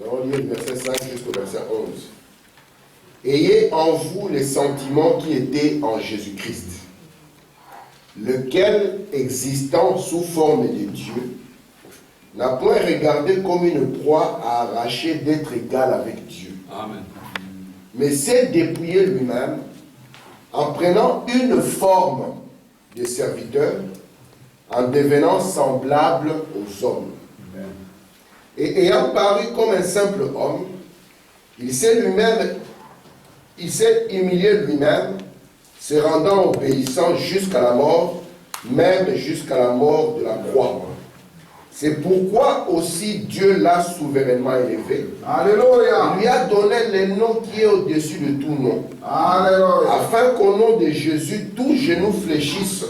Nous allons lire le verset 5 jusqu'au verset 11. Ayez en vous les sentiments qui étaient en Jésus-Christ, lequel, existant sous forme de Dieu, n'a point regardé comme une proie à arracher d'être égal avec Dieu. Amen. Mais s'est dépouillé lui-même en prenant une forme de serviteur, en devenant semblable aux hommes. Amen. Et ayant paru comme un simple homme, il s'est humilié lui-même, se rendant obéissant jusqu'à la mort, même jusqu'à la mort de la croix. C'est pourquoi aussi Dieu l'a souverainement élevé. Alléluia. Il lui a donné le nom qui est au-dessus de tout nom. Alléluia. Afin qu'au nom de Jésus, tout genou fléchisse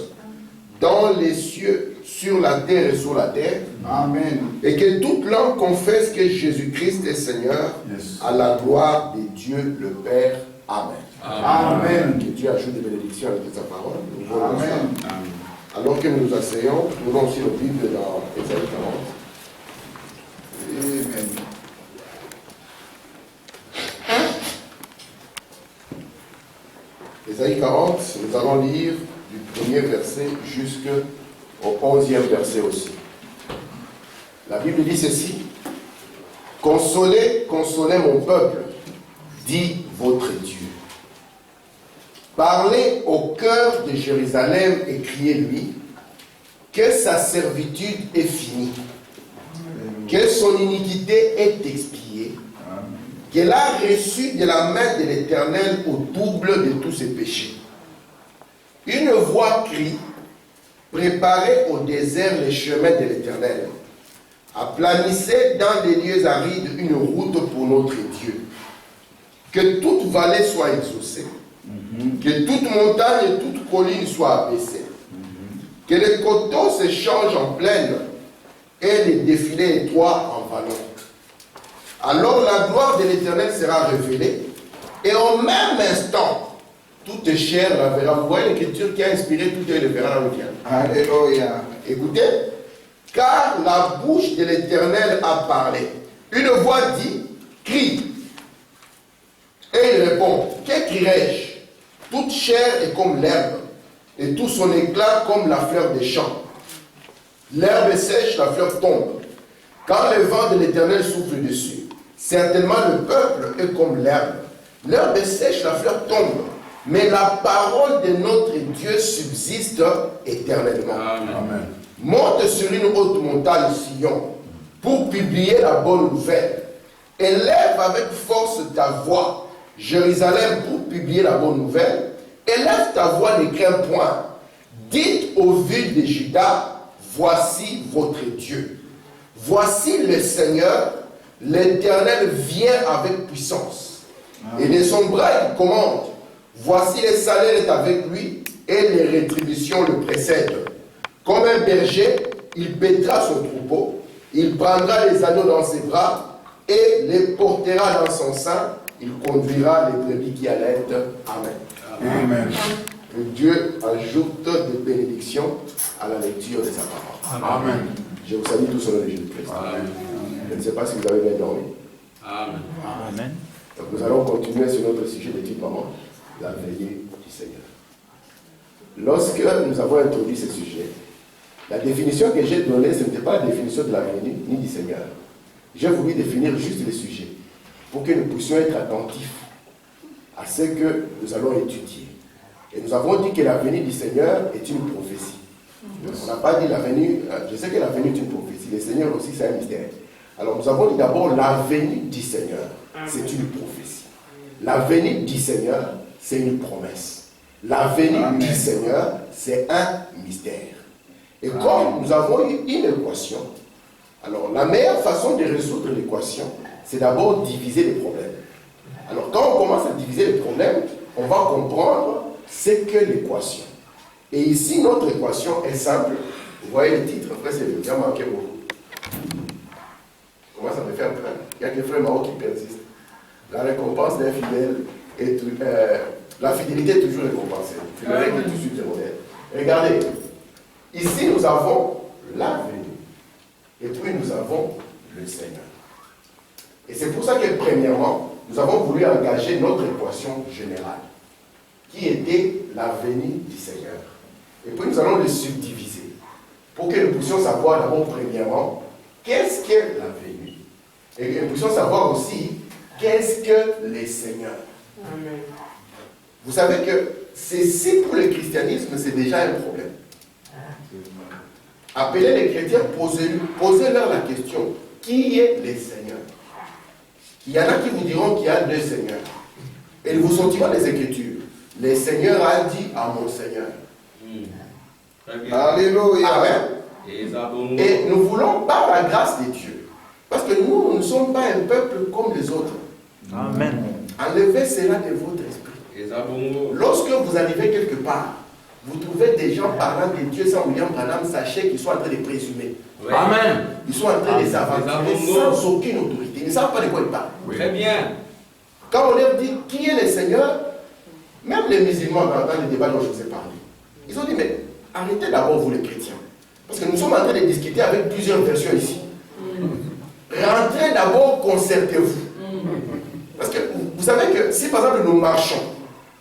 dans les cieux, sur la terre et sous la terre. Amen. Et que toute langue confesse que Jésus-Christ est Seigneur, yes, à la gloire de Dieu le Père. Amen. Amen. Amen. Que Dieu ajoute des bénédictions avec sa parole. Amen. Amen. Alors que nous nous asseyons, nous allons aussi nos Bibles dans Ésaïe 40. Amen. Ésaïe 40, nous allons lire du premier verset jusqu'au 11e verset aussi. La Bible dit ceci: Consolez, consolez mon peuple, dit votre Dieu. Parlez au cœur de Jérusalem et criez-lui que sa servitude est finie, que son iniquité est expiée, qu'elle a reçu de la main de l'Éternel au double de tous ses péchés. Une voix crie: préparez au désert les chemins de l'Éternel, aplanissez dans les lieux arides une route pour notre Dieu. Que toute vallée soit exaucée, que toute montagne et toute colline soient abaissées, que les coteaux se changent en plaine et les défilés étroits en vallons. Alors la gloire de l'Éternel sera révélée, et au même instant, toute chair la verra. Vous voyez l'écriture qui a inspiré tout œil le verra dans le ciel. Alléluia. Écoutez, car la bouche de l'Éternel a parlé. Une voix dit: crie. Et il répond: qu'écrirai-je? Toute chair est comme l'herbe, et tout son éclat comme la fleur des champs. L'herbe est sèche, la fleur tombe, quand le vent de l'Éternel souffle dessus. Certainement le peuple est comme l'herbe. L'herbe est sèche, la fleur tombe, mais la parole de notre Dieu subsiste éternellement. Amen. Monte sur une haute montagne, Sion, pour publier la bonne nouvelle. Élève avec force ta voix, Jérusalem, pour publier la bonne nouvelle. Élève ta voix, ne crains point. Dites aux villes de Juda: voici votre Dieu. Voici le Seigneur, l'Éternel vient avec puissance. Et de son bras il commande. Voici le salaire est avec lui, et les rétributions le précèdent. Comme un berger, il paîtra son troupeau, il prendra les agneaux dans ses bras, et les portera dans son sein. Il conduira les brebis qui allaitent. Amen. Amen. Que Dieu ajoute des bénédictions à la lecture de sa parole. Amen. Je vous salue tous au nom de Jésus-Christ. Amen. Je ne sais pas si vous avez bien dormi. Amen. Amen. Donc nous allons continuer sur notre sujet d'étude parole, la veillée du Seigneur. Lorsque nous avons introduit ce sujet, la définition que j'ai donnée, ce n'était pas la définition de la venue ni du Seigneur. J'ai voulu définir juste les sujets pour que nous puissions être attentifs à ce que nous allons étudier. Et nous avons dit que la venue du Seigneur est une prophétie. On n'a pas dit la venue, je sais que la venue est une prophétie, le Seigneur aussi c'est un mystère. Alors nous avons dit d'abord la venue du Seigneur, c'est une prophétie. La venue du Seigneur, c'est une promesse. La venue du Seigneur, c'est un mystère. Et comme nous avons eu une équation, alors la meilleure façon de résoudre l'équation, c'est d'abord diviser les problèmes. Alors quand on commence à diviser les problèmes, on va comprendre ce qu'est l'équation. Et ici, notre équation est simple. Vous voyez le titre, après c'est bien marqué beaucoup. Comment ça me fait apprendre? Il y a des frères Mao qui persistent. La récompense d'un fidèle est la fidélité est toujours récompensée. Le règle est toujours témoignée. Regardez, ici nous avons la venue. Et puis nous avons le Seigneur. Et c'est pour ça que, premièrement, nous avons voulu engager notre équation générale, qui était la venue du Seigneur. Et puis nous allons le subdiviser, pour que nous puissions savoir d'abord, premièrement, qu'est-ce que la venue. Et que nous puissions savoir aussi, qu'est-ce que les seigneurs. Amen. Vous savez que ceci pour le christianisme, c'est déjà un problème. Appelez les chrétiens, posez-leur la question, qui est les seigneurs? Il y en a qui vous diront qu'il y a deux seigneurs. Et ils vous sortiront des Écritures. Le Seigneur a dit à mon Seigneur. Alléluia. Amen. Et nous voulons par la grâce de Dieu. Parce que nous ne sommes pas un peuple comme les autres. Amen. Enlevez cela de votre esprit. Lorsque vous arrivez quelque part, vous trouvez des gens parlant de Dieu sans William Branham, sachez qu'ils sont en train de présumer. Oui. Amen. Ils sont en train de s'aventurer sans aucune autorité. Ils ne savent pas de quoi ils parlent. Oui. Très bien. Quand on leur dit qui est le Seigneur, même les musulmans dans le débat dont je vous ai parlé, ils ont dit mais arrêtez d'abord vous les chrétiens. Parce que nous sommes en train de discuter avec plusieurs versions ici. Rentrez d'abord, concertez-vous. Parce que vous savez que si par exemple nous marchons,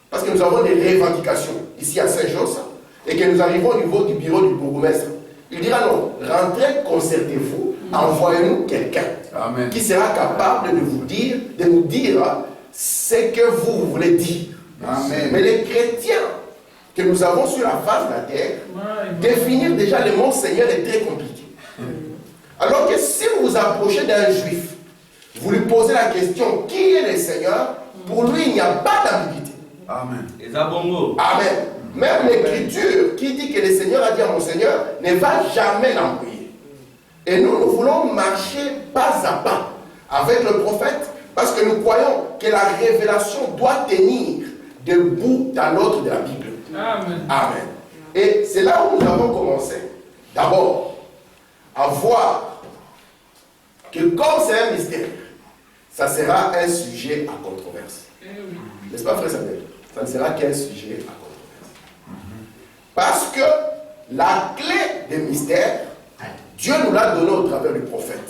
parce que nous avons des revendications ici à Saint-Josse, et que nous arrivons au niveau du bureau du bourgmestre, il dira non, rentrez, concertez-vous, envoyez-nous quelqu'un qui sera capable de vous dire, de nous dire ce que vous voulez dire. Amen. Mais les chrétiens que nous avons sur la face de la terre, définir déjà le mot Seigneur est très compliqué. Alors que si vous vous approchez d'un juif, vous lui posez la question, qui est le Seigneur? Pour lui, il n'y a pas d'ambiguïté. Amen. Amen. Même l'écriture qui dit que le Seigneur a dit à mon Seigneur ne va jamais l'embrouiller. Et nous voulons marcher pas à pas avec le prophète parce que nous croyons que la révélation doit tenir de bout à l'autre de la Bible. Amen. Amen. Et c'est là où nous avons commencé. D'abord, à voir que comme c'est un mystère, ça sera un sujet à controverse. N'est-ce pas, frère Samuel? Ça ne sera qu'un sujet à controverse. Parce que la clé des mystères, Dieu nous l'a donné au travers du prophète.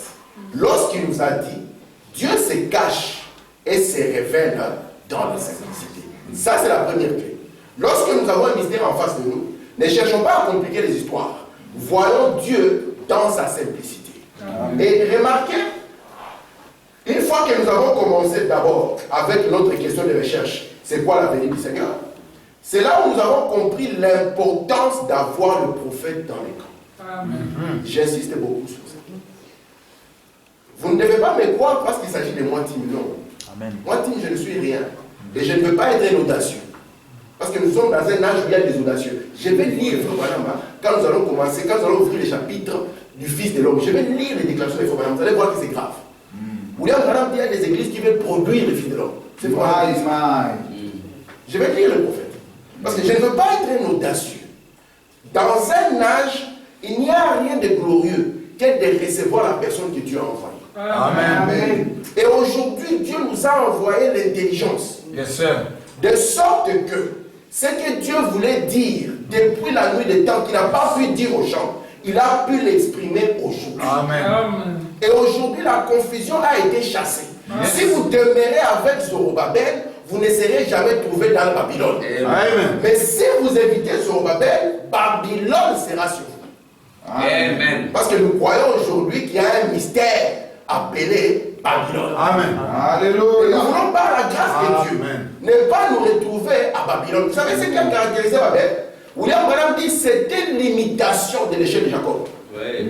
Lorsqu'il nous a dit, Dieu se cache et se révèle dans la simplicité. Ça, c'est la première clé. Lorsque nous avons un mystère en face de nous, ne cherchons pas à compliquer les histoires. Voyons Dieu dans sa simplicité. Amen. Et remarquez, une fois que nous avons commencé d'abord avec notre question de recherche, c'est quoi la venue du Seigneur? C'est là où nous avons compris l'importance d'avoir le prophète dans les camps. J'insiste beaucoup sur ça. Vous ne devez pas me croire parce qu'il s'agit de moi, Tim. Non. Amen. Moi, Tim, je ne suis rien. Et je ne veux pas être un audacieux. Parce que nous sommes dans un âge où il y a des audacieux. Je vais lire, quand nous allons commencer, quand nous allons ouvrir les chapitres du Fils de l'homme, je vais lire les déclarations de Frère Branham. Vous allez voir que c'est grave. William Branham dit qu'il y a des églises qui veulent produire le Fils de l'homme. C'est vrai. Je vais lire le prophète. Parce que je ne veux pas être un audacieux. Dans un âge, il n'y a rien de glorieux que de recevoir la personne que Dieu a envoyée. Amen. Et aujourd'hui, Dieu nous a envoyé l'intelligence. Yes, sir. De sorte que ce que Dieu voulait dire depuis la nuit des temps, qu'il n'a pas pu dire aux gens, il a pu l'exprimer aujourd'hui. Amen. Et aujourd'hui, la confusion a été chassée. Amen. Si vous demeurez avec Zorobabel, vous ne serez jamais trouvé dans Babylone. Amen. Mais si vous évitez Zorobabel, Babylone sera sur vous. Amen. Parce que nous croyons aujourd'hui qu'il y a un mystère appelé Babylone. Amen. Alléluia. Et nous voulons par la grâce de Dieu ne pas nous retrouver à Babylone. Vous savez ce qui a caractérisé Babel? William Branham dit que c'était l'imitation de l'échelle de Jacob. Ouais.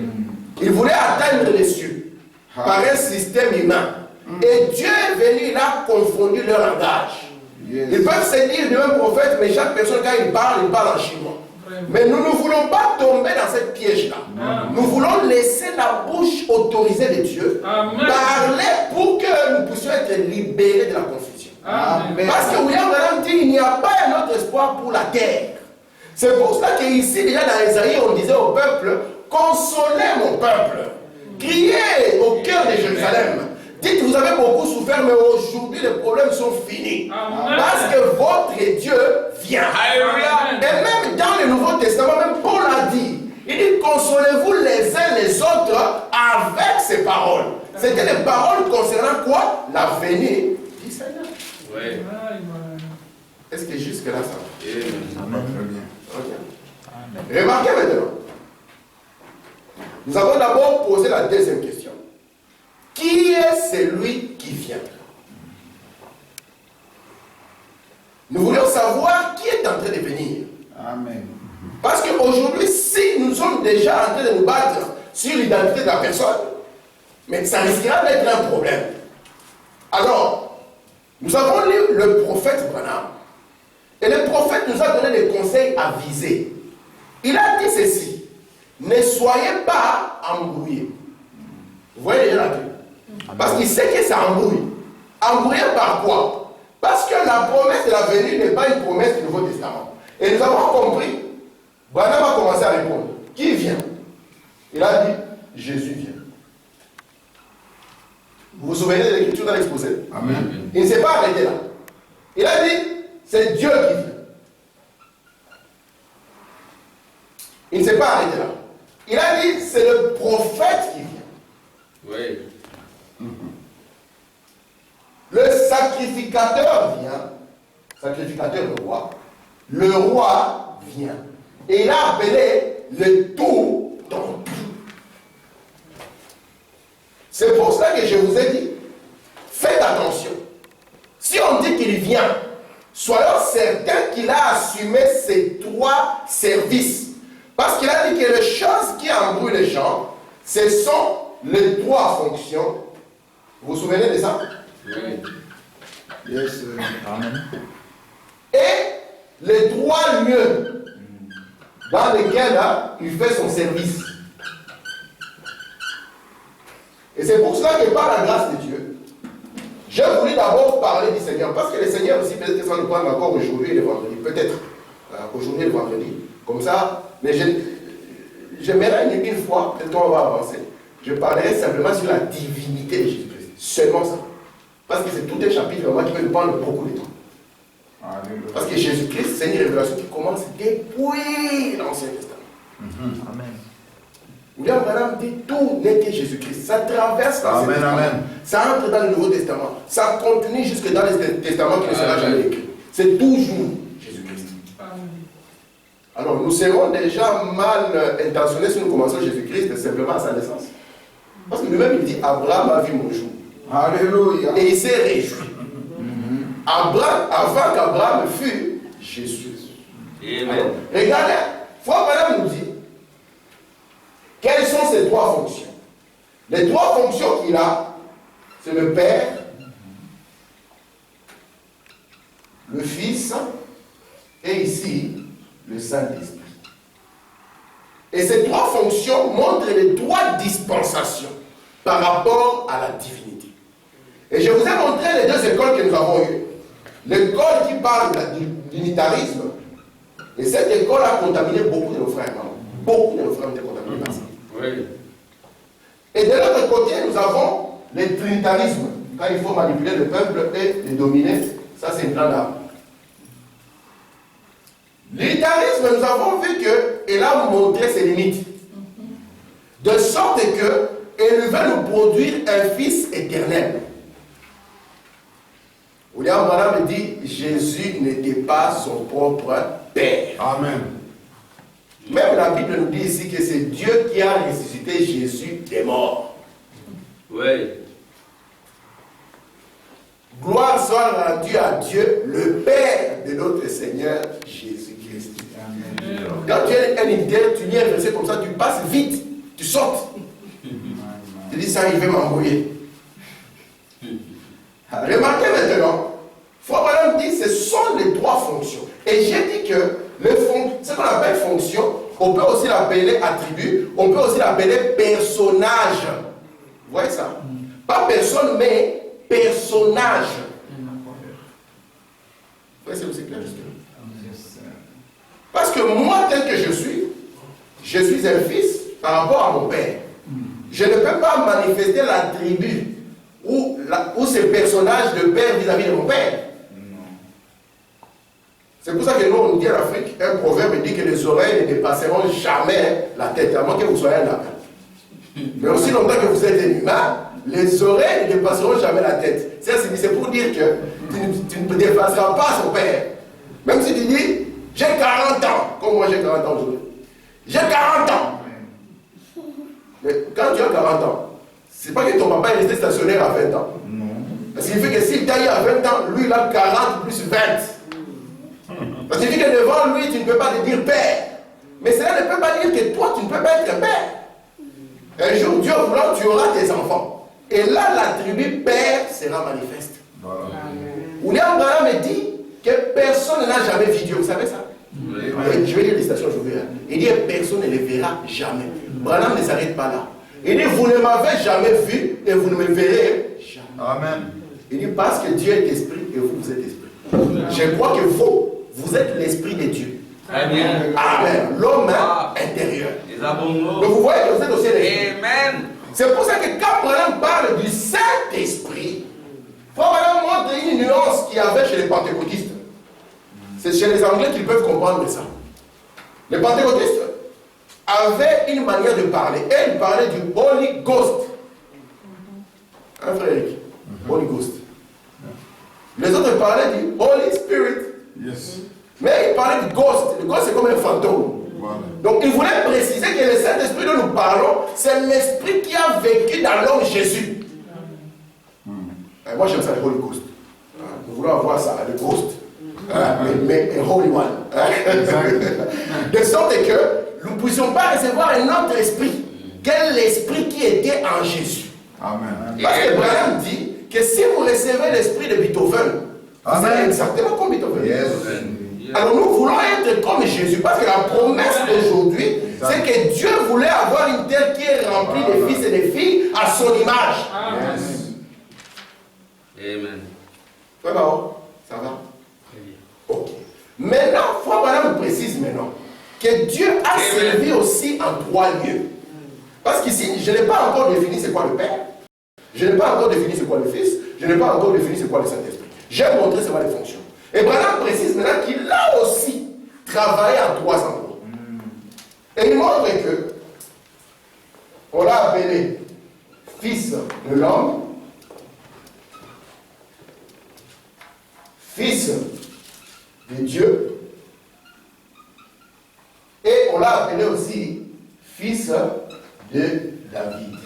Il voulait atteindre les cieux par un système humain. Et Dieu est venu, il a confondu leur langage. Yes. Ils peuvent se dire du même prophète, mais chaque personne, quand il parle en chinois. Mais nous ne voulons pas tomber dans cette piège-là. Nous voulons laisser la bouche autorisée de Dieu parler pour que nous puissions être libérés de la confusion. Amen. Parce que William Branham dit il n'y a pas un autre espoir pour la terre. C'est pour cela qu'ici, déjà dans Isaïe, on disait au peuple, consolez mon peuple, criez au cœur de Jérusalem. Dites, vous avez beaucoup souffert, mais aujourd'hui les problèmes sont finis. Amen. Parce que votre Dieu vient. Amen. Et même dans le Nouveau Testament, même Paul a dit, il dit, consolez-vous les uns les autres avec ces paroles. C'était les paroles concernant quoi? La venue du Seigneur. Oui. Est-ce que jusque-là ça va? Amen. Très bien. Ok. Remarquez maintenant. Nous avons d'abord posé la deuxième question. Qui est celui qui vient? Nous voulons savoir qui est en train de venir. Amen. Parce qu'aujourd'hui, si nous sommes déjà en train de nous battre sur l'identité de la personne, mais ça risquera d'être un problème. Alors, nous avons lu le prophète Branham. Et le prophète nous a donné des conseils avisés. Il a dit ceci: ne soyez pas embrouillés. Vous voyez déjà la Bible? Parce qu'il sait que ça embrouille. Embrouillé par quoi? Parce que la promesse de la venue n'est pas une promesse du Nouveau Testament. Et nous avons compris. Branham a commencé à répondre. Qui vient? Il a dit, Jésus vient. Vous vous souvenez de l'écriture dans l'exposé? Amen. Il ne s'est pas arrêté là. Il a dit, c'est Dieu qui vient. Il ne s'est pas arrêté là. Il a dit, c'est le prophète qui vient. Oui. Le sacrificateur vient. Sacrificateur, le roi. Le roi vient. Et il a appelé le tout dans tout. C'est pour cela que je vous ai dit, faites attention. Si on dit qu'il vient, soyons certains qu'il a assumé ces trois services. Parce qu'il a dit que les choses qui embrouillent les gens, ce sont les trois fonctions. Vous vous souvenez de ça? Oui. Yes. Amen. Et les trois lieux dans lesquels il fait son service. Et c'est pour cela que par la grâce de Dieu, j'ai voulu d'abord parler du Seigneur. Parce que le Seigneur aussi, peut-être que ça nous parle encore aujourd'hui et le vendredi. Peut-être aujourd'hui et le vendredi. Comme ça, mais j'aimerais une fois, peut-être qu'on va avancer, je parlerai simplement sur la divinité de Jésus-Christ. Seulement ça. Parce que c'est tout un chapitre vraiment qui peut nous prendre beaucoup de temps. Alléluia. Parce que Jésus-Christ, c'est une révélation qui commence depuis l'Ancien Testament. Amen. William Branham dit tout n'est que Jésus-Christ. Ça traverse l'Ancien Amen, Testament. amen. Ça entre dans le Nouveau Testament. Ça continue jusque dans le Testament qui ne sera jamais écrit. C'est toujours Jésus-Christ. Alors nous serons déjà mal intentionnés si nous commençons Jésus-Christ simplement à sa naissance. Parce que lui-même il dit Abraham a vu mon jour. Alléluia. Et il s'est réjoui. Abraham, avant qu'Abraham fût Jésus. Amen. Regardez, Frère Branham nous dit quelles sont ces trois fonctions. Les trois fonctions qu'il a, c'est le Père, le Fils et ici le Saint-Esprit. Et ces trois fonctions montrent les trois dispensations par rapport à la divinité. Et je vous ai montré les deux écoles que nous avons eues. L'école qui parle de l'unitarisme, et cette école a contaminé beaucoup de nos frères. Beaucoup de nos frères ont été contaminés par ça. Oui. Et de l'autre côté, nous avons le trinitarisme. Quand il faut manipuler le peuple et le dominer, ça c'est une grande arme. L'unitarisme, nous avons vu qu'elle a montré ses limites. De sorte qu'elle veut nous produire un fils éternel. William Branham dit Jésus n'était pas son propre Père. Amen. Même la Bible nous dit ici que c'est Dieu qui a ressuscité Jésus des morts. Oui. Gloire soit rendue à Dieu, le Père de notre Seigneur Jésus-Christ. Amen. Quand tu es un unitaire, tu lis un verset comme ça, tu passes vite, tu sautes. Tu dis ça, il veut m'embrouiller. Remarquez maintenant, Frère Branham dit ce sont les trois fonctions. Et j'ai dit que ce qu'on appelle fonction, on peut aussi l'appeler attribut, on peut aussi l'appeler personnage. Vous voyez ça? Pas personne, mais personnage. Vous voyez, c'est aussi clair jusque-là. Parce que moi, tel que je suis un fils par rapport à mon père. Je ne peux pas manifester l'attribut ou ce personnage de père vis-à-vis de mon père. C'est pour ça que nous, on dit en Afrique, un proverbe dit que les oreilles ne dépasseront jamais la tête, à moins que vous soyez un lapin. Mais aussi longtemps que vous êtes un humain, les oreilles ne dépasseront jamais la tête. C'est pour dire que tu ne dépasseras pas son père. Même si tu dis, j'ai 40 ans, comme moi j'ai 40 ans aujourd'hui. J'ai 40 ans. Mais quand tu as 40 ans, c'est pas que ton papa est resté stationnaire à 20 ans. Non. Ça signifie que s'il t'a eu à 20 ans, lui il a 40 plus 20. Ça signifie que devant lui, tu ne peux pas te dire père. Mais cela ne peut pas dire que toi, tu ne peux pas être père. Un jour, Dieu voulant, tu auras tes enfants. Et là, l'attribut père sera manifeste. Voilà. William Branham dit que personne n'a jamais vu Dieu. Vous savez ça? Oui. Je vais lire les citations aujourd'hui. Il dit que personne ne les verra jamais. Branham ne s'arrête pas là. Il dit, vous ne m'avez jamais vu et vous ne me verrez jamais. Amen. Il dit, parce que Dieu est esprit et vous, vous êtes esprit. Je crois que vous êtes l'esprit de Dieu. Très bien. Amen. L'homme intérieur. Les abonnés. Donc vous voyez que vous êtes aussi l'esprit. Amen. C'est pour ça que quand Branham parle du Saint-Esprit, Frère Branham montre une nuance qu'il y avait chez les pentecôtistes. C'est chez les Anglais qu'ils peuvent comprendre ça. Les pentecôtistes avaient une manière de parler. Et ils parlaient du Holy Ghost. Hein, frère Eric? Holy Ghost. Les autres parlaient du Holy Spirit. Yes. Mais ils parlaient du Ghost. Le Ghost, c'est comme un fantôme. Voilà. Donc, il voulait préciser que le Saint-Esprit dont nous parlons, c'est l'Esprit qui a vécu dans l'homme Jésus. Moi, j'aime ça, le Holy Ghost. Nous voulons avoir ça, le Ghost. Mais un Holy One. De sorte que nous ne puissions pas recevoir un autre esprit que l'esprit qui était en Jésus. Amen. Parce que Branham dit que si vous recevez l'esprit de Beethoven, vous serez exactement comme Beethoven. Yes. Alors nous voulons être comme Jésus, parce que la promesse d'aujourd'hui, c'est que Dieu voulait avoir une terre qui est remplie de fils et de filles à son image. Yes. Amen. Ouais, bah, ça va? Ok. Maintenant, Frère Branham nous précise maintenant que Dieu a servi aussi en 3 lieux. Parce qu'ici, je n'ai pas encore défini c'est quoi le Père, je n'ai pas encore défini c'est quoi le Fils, je n'ai pas encore défini c'est quoi le Saint-Esprit. J'ai montré c'est quoi les fonctions. Et Branham précise maintenant qu'il a aussi travaillé en 3 endroits. Et il montre que on l'a appelé Fils de l'homme, Fils de Dieu, et on l'a appelé aussi Fils de David.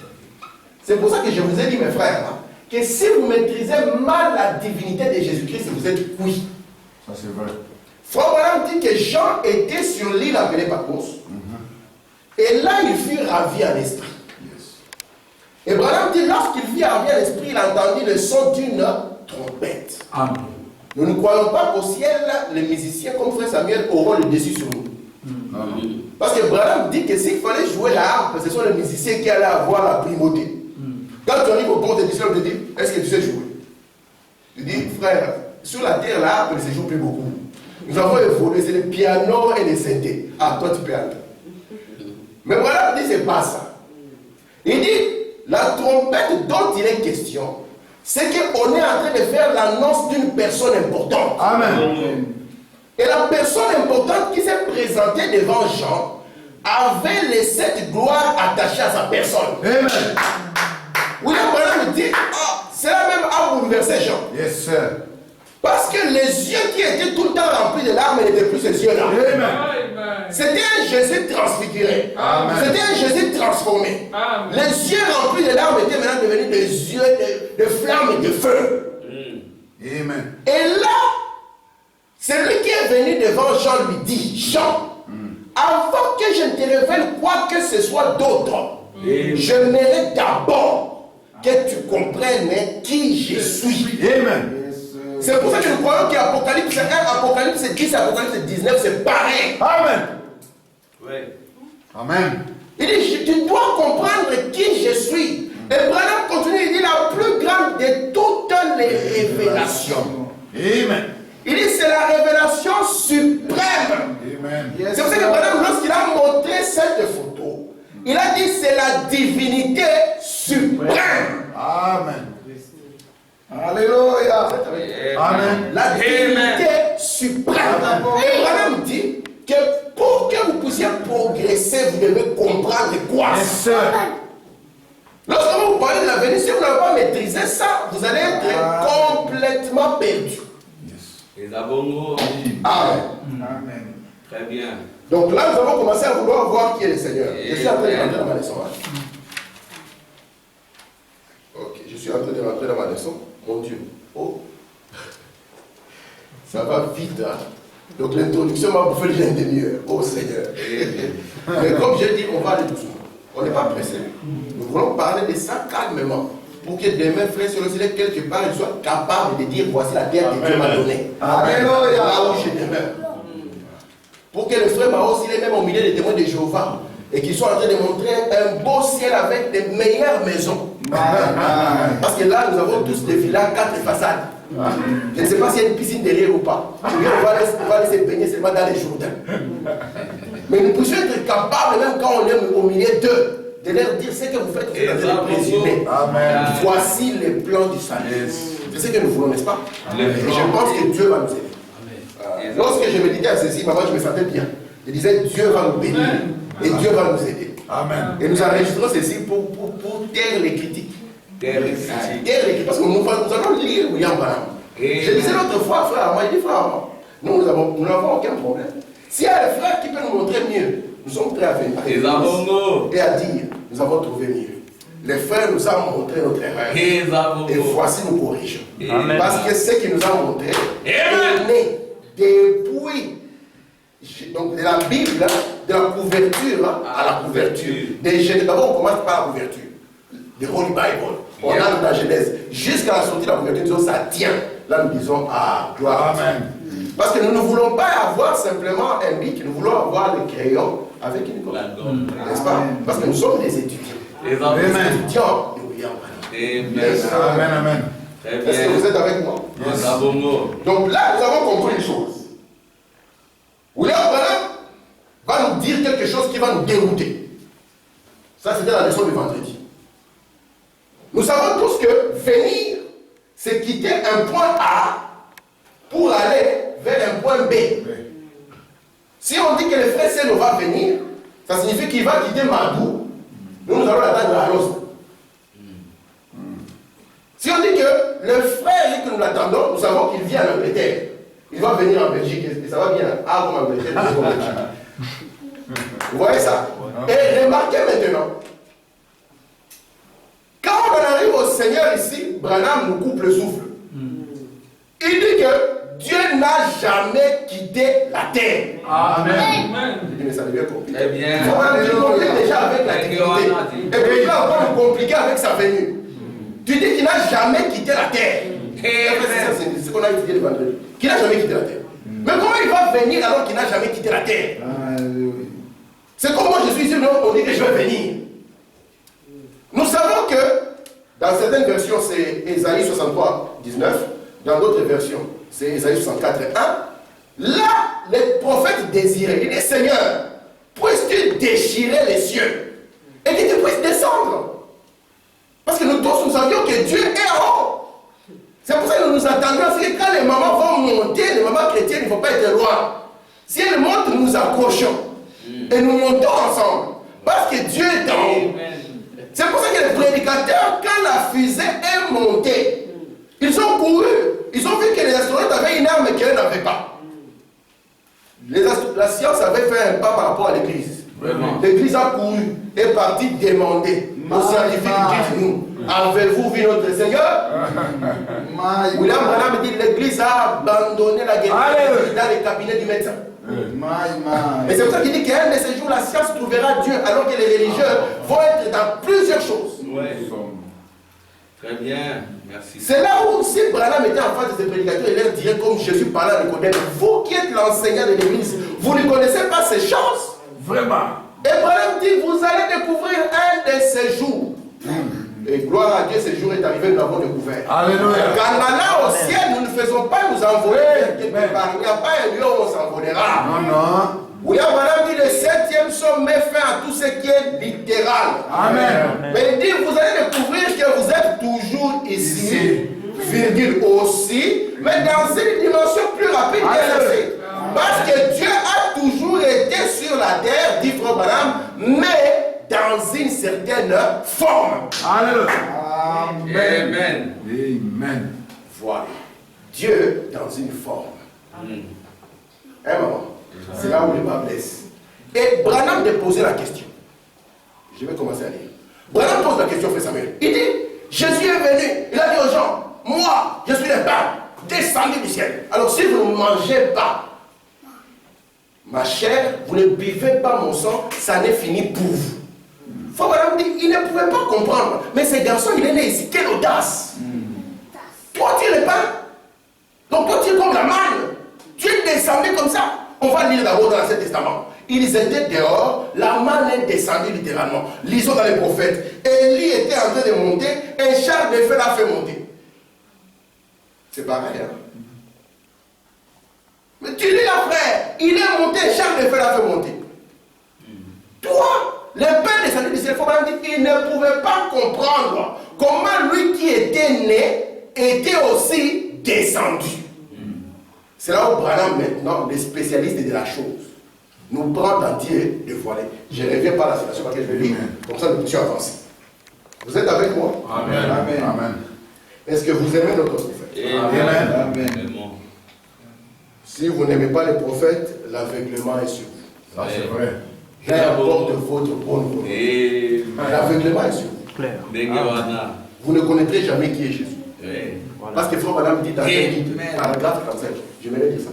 C'est pour ça que je vous ai dit, mes frères, que si vous maîtrisez mal la divinité de Jésus-Christ, vous êtes cuit. Ça c'est vrai. Frère Branham dit que Jean était sur l'île appelée Patmos, et là il fut ravi en esprit. Yes. Et Branham dit, lorsqu'il fut ravi en esprit, il entendit le son d'une trompette. Amen. Nous ne croyons pas qu'au ciel, les musiciens comme Frère Samuel auront le dessus sur nous. Parce que Branham dit que s'il fallait jouer la harpe, ce sont les musiciens qui allaient avoir la primauté. Quand tu arrives au compte d'édition, on te dit, est-ce que tu sais jouer? Tu dis, frère, sur la terre, la harpe ne se joue plus beaucoup. Nous avons évolué, c'est le piano et les synthés. Ah, toi tu peux aller. Mais voilà, il dit, c'est pas ça. Il dit, la trompette dont il est question, c'est qu'on est en train de faire l'annonce d'une personne importante. Amen. Et la personne importante qui s'est présentée devant Jean avait les 7 gloires attachées à sa personne. Amen. William Branham dit, cela même a bouleversé Jean. Yes, sir. Parce que les yeux qui étaient tout le temps remplis de larmes n'étaient plus ces yeux-là. Amen. C'était un Jésus transfiguré. Amen. C'était un Jésus transformé. Amen. Les yeux remplis de larmes étaient maintenant devenus des yeux de flammes et de feu. Amen. Et là, celui qui est venu devant Jean lui dit, Jean, avant que je ne te révèle quoi que ce soit d'autre, je mérite d'abord que tu comprennes qui je suis. Amen. C'est pour ça que nous croyons qu'Apocalypse 1, Apocalypse 10 et Apocalypse 19, c'est pareil. Amen. Oui. Amen. Il dit, tu dois comprendre qui je suis. Et Branham continue, il dit, la plus grande de toutes les révélations. Amen. Il dit, c'est la révélation suprême. Amen. C'est pour ça que Branham, lorsqu'il a montré cette photo, il a dit, c'est la divinité suprême. Amen. Alléluia. Amen. La divinité suprême. Et Branham dit que pour que vous puissiez progresser, vous devez comprendre quoi. Yes, sir. Lorsque vous parlez de la l'avenir, si vous n'avez pas maîtrisé ça, vous allez être complètement perdu. Les abonnés. Amen. Amen. Très bien. Donc là, nous avons commencé à vouloir voir qui est le Seigneur. Je suis en train de rentrer dans ma leçon. Ok, je suis en train de rentrer dans ma leçon. Mon Dieu. Oh. Ça va vite, hein. Donc l'introduction m'a bouffé déjà une demi-heure. Oh Seigneur. Mais comme je dis, on va aller doucement. On n'est pas pressé. Nous voulons parler de ça calmement. Pour que demain, frère, si il est quelque part, il soit capable de dire voici la terre que Dieu m'a donnée. Alléluia. Là où je demeure. Pour que le frère Mao, s'il est même au milieu des témoins de Jéhovah, et qu'il soit en train de montrer un beau ciel avec des meilleures maisons. Parce que là, nous avons tous des villas, 4 façades. Je ne sais pas s'il y a une piscine derrière ou pas. On va laisser baigner seulement dans les Jourdains. Mais nous puissions être capables, même quand on est au milieu d'eux, de leur dire ce que vous faites, vous êtes en train de présumer. Voici les plans du salut. C'est ce que nous voulons, n'est-ce pas? Et je pense que Dieu va nous aider. Lorsque je méditais à ceci, maman, je me sentais bien. Je disais, Dieu va nous bénir. Et Dieu va nous aider. Amen. Et nous enregistrons ceci pour taire les critiques. Taire les critiques. Parce que nous allons lire William Branham. Je disais l'autre fois, frère, moi, il dit, frère, nous n'avons aucun problème. S'il y a un frère qui peut nous montrer mieux, nous sommes prêts à venir. Et à dire, nous avons trouvé mieux. Les frères nous ont montré notre erreur. Et voici nous corrigeons. Parce que ce qui nous a montré est né depuis. Donc de la Bible, de la couverture à la couverture. D'abord on commence par la couverture. The Holy Bible. On a dans la Genèse. Jusqu'à la sortie de la couverture, nous disons ça tient. Là nous disons gloire. Amen. Parce que nous ne voulons pas avoir simplement un bic, nous voulons avoir le crayon avec une gomme. N'est-ce pas? Parce que nous sommes des étudiants. Les étudiants de William Branham. Amen, amen. Est-ce que vous êtes avec moi? Donc là, nous avons compris une chose. William Branham va nous dire quelque chose qui va nous dérouter. Ça, c'était la leçon du vendredi. Nous savons tous que venir, c'est quitter un point A pour aller vers un point B. Si on dit que le frère Seno va venir, ça signifie qu'il va quitter Madou. Nous allons l'attendre à Los. Si on dit que le frère que nous l'attendons, nous savons qu'il vient en Angleterre. Il va venir en Belgique et ça va bien. Comme en Belgique. Vous voyez ça? Et remarquez maintenant, quand on arrive au Seigneur ici, Branham nous coupe le souffle. Il dit que Dieu n'a jamais quitté la terre. Amen. Je dis, mais ça devient compliqué. Eh bien, tu compliques déjà avec la divinité. Et puis là, on va nous compliquer avec sa venue. Tu dis qu'il n'a jamais quitté la terre. C'est ce qu'on a étudié le vendredi. Qu'il n'a jamais quitté la terre. Mais comment il va venir alors qu'il n'a jamais quitté la terre? C'est comme moi je suis ici, on dit que je vais venir. Nous savons que dans certaines versions c'est Ésaïe 63, 19. Dans d'autres versions c'est Ésaïe 64, 1. Là, les prophètes désiraient. Il dit, Seigneur, puisses-tu déchirer les cieux et que tu puisses descendre? Parce que nous tous, nous savions que Dieu est en haut. C'est pour ça que nous nous attendions à ce que quand les mamans vont monter, les mamans chrétiennes, il ne faut pas être loin. Si elles montent, nous nous accrochons. Et nous montons ensemble. Parce que Dieu est en haut. C'est pour ça que les prédicateurs, quand la fusée est montée, ils ont couru. Ils ont vu que les astronautes avaient une arme qu'elles n'avaient pas. La science avait fait un pas par rapport à l'église. L'église a couru, est partie demander aux scientifiques, dites-nous, avez-vous vu notre Seigneur? William Branham dit l'église a abandonné la guerre dans les cabinets du médecin. Et c'est pour ça qu'il dit qu'un de ces jours, la science trouvera Dieu, alors que les religieux vont être dans plusieurs choses. Très bien, merci. C'est là où, si Branham était en face de ses prédicateurs, il leur dirait comme Jésus parlait à Nicodème, vous qui êtes l'enseignant de l'église, vous ne connaissez pas ces choses? Vraiment. Et Branham dit, vous allez découvrir un de ces jours. Et gloire à Dieu, ce jour est arrivé, nous l'avons découvert. Alléluia. Quand on a au ciel, nous ne faisons pas nous envoler quelque part. Il n'y a pas un lieu où on s'envolera. Non, non. William Branham dit, le 7e psaume met fin à tout ce qui est littéral. Amen. Mais il dit, vous allez découvrir que vous êtes toujours ici, virgule aussi, mais dans une dimension plus rapide que celle-ci. Parce que Dieu a toujours été sur la terre, dit Frère Branham, mais dans une certaine forme. Alléluia. Amen. Amen. Voilà. Dieu dans une forme. Mm. Hein, maman? C'est là où le bas blesse. Et Branham déposait la question. Je vais commencer à lire. Branham pose la question, frère Samuel. Il dit, Jésus est venu. Il a dit aux gens, moi, je suis le pain descendu du ciel. Alors si vous ne mangez pas ma chair, vous ne buvez pas mon sang, ça n'est fini pour vous. Faut Branham dit, il ne pouvait pas comprendre. Mais ce garçon, il est né ici. Quelle audace. Toi, tu es le pain. Donc toi, tu es comme la manne. Tu es descendu comme ça. On va lire d'abord dans l'Ancien Testament. Ils étaient dehors, la manne est descendue littéralement. Lisons dans les prophètes. Élie était en train de monter, un char de feu l'a fait monter. C'est pareil, hein? Mais tu lis là, frère, il est monté, un char de feu l'a fait monter. Toi, le père descendu du ciel, il ne pouvait pas comprendre comment lui qui était né était aussi descendu. C'est là où Branham maintenant, les spécialistes de la chose, nous prend dans Dieu de voiler. Je ne reviens pas à la citation parce que je vais lire, comme ça nous puissions avancer. Vous êtes avec moi? Amen. Amen. Amen. Est-ce que vous aimez notre prophète? Amen. Amen. Si vous n'aimez pas les prophètes, l'aveuglement est sur vous. Ça c'est vrai. N'importe votre bonne volonté. L'aveuglement est sur vous. Vous ne connaîtrez jamais qui est Jésus. Parce que frère Madame dit dans un guide, paragraphe 35, je vais le dire ça,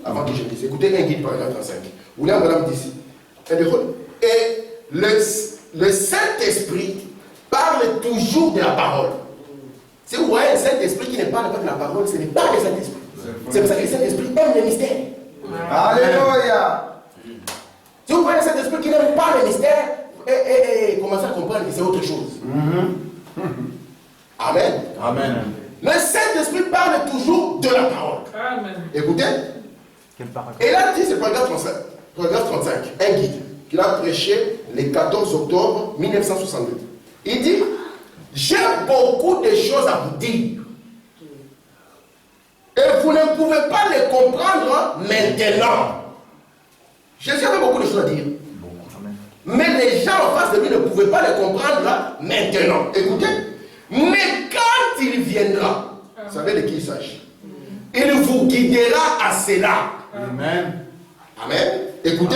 avant que je dise. Écoutez un guide, paragraphe 35. William Madame dit ici. Et le Saint-Esprit parle toujours de la parole. Si vous voyez un Saint-Esprit qui ne parle pas de la parole, ce n'est pas le Saint-Esprit. C'est pour ça que le Saint-Esprit aime le mystère. Alléluia. Si vous voyez un Saint-Esprit qui n'aime pas le mystère, commencez à comprendre que c'est autre chose. Amen. Amen. Le Saint-Esprit parle toujours de la parole. Amen. Écoutez. Et là, dit, c'est paragraphe 35, un guide, qu'il a prêché le 14 octobre 1962. Il dit, j'ai beaucoup de choses à vous dire. Et vous ne pouvez pas les comprendre maintenant. Jésus avait beaucoup de choses à dire. Mais les gens en face de lui ne pouvaient pas les comprendre maintenant. Écoutez. Mais quand il viendra, vous savez de qui il s'agit? Il vous guidera à cela. Amen. Amen. Écoutez.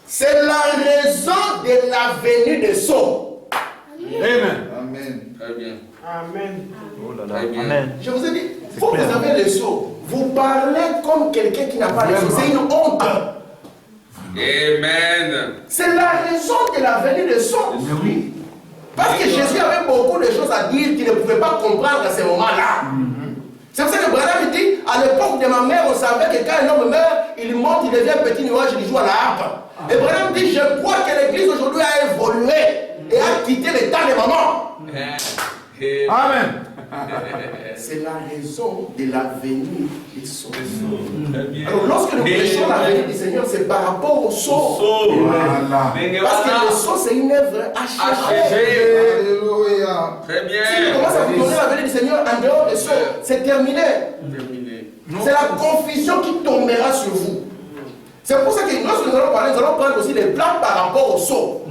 C'est la raison de la venue des sots. Amen. Amen. Très bien. Amen. Oh là là. Très bien. Amen. Je vous ai dit, vous avez les sots. Vous parlez comme quelqu'un qui n'a pas les sots. C'est une honte. Amen. C'est la raison de la venue des sots. Oui. Parce que Jésus avait beaucoup de choses à dire qu'il ne pouvait pas comprendre à ce moment-là. C'est pour ça que Branham dit, à l'époque de ma mère, on savait que quand un homme meurt, il monte, il devient un petit nuage, il joue à la harpe. Et Branham dit, je crois que l'église aujourd'hui a évolué et a quitté le temps de maman. Amen. C'est la raison de la venue des sots. Très bien. Alors lorsque nous prêchons la venue du Seigneur, c'est par rapport aux sots. Voilà. Parce que le sot, c'est une œuvre achevée. Alléluia. Très bien. Si vous commencez à vous donner la venue du Seigneur en dehors des sots, c'est terminé. Terminé. C'est la confusion qui tombera sur vous. C'est pour ça que lorsque nous allons parler, nous allons prendre aussi les plans par rapport aux sots.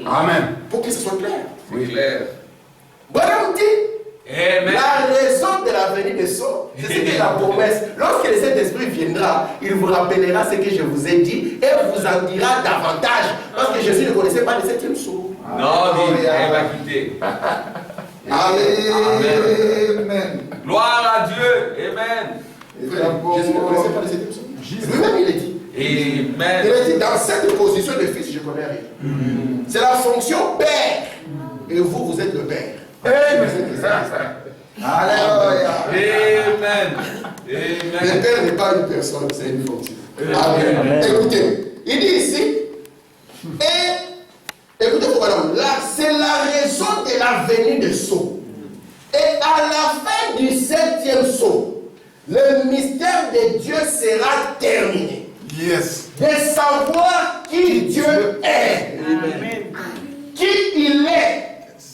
Amen. Pour que ce soit clair. C'est clair. Branham dit, Amen. la raison de la venue des sots, c'est ce que la promesse. Lorsque le Saint-Esprit viendra, il vous rappellera ce que je vous ai dit et vous en dira davantage. Parce que Jésus ne connaissait pas le 7e sceau. Non, il va quitter. Amen. Gloire à Dieu. Amen. Jésus ne connaissait pas le 7e sceau. Lui-même, il a dit. Amen. Il a dit, dans cette position de fils, je connais rien. C'est la fonction père. Et vous, vous êtes le père. Amen. Alléluia. Amen. Le Amen. père n'est pas une personne, c'est une fonction. Amen. Écoutez, il dit ici, et écoutez, là, c'est la raison de la venue de sceau. Et à la fin du 7e sceau, le mystère de Dieu sera terminé. Yes. De savoir qui Dieu est, qui il est,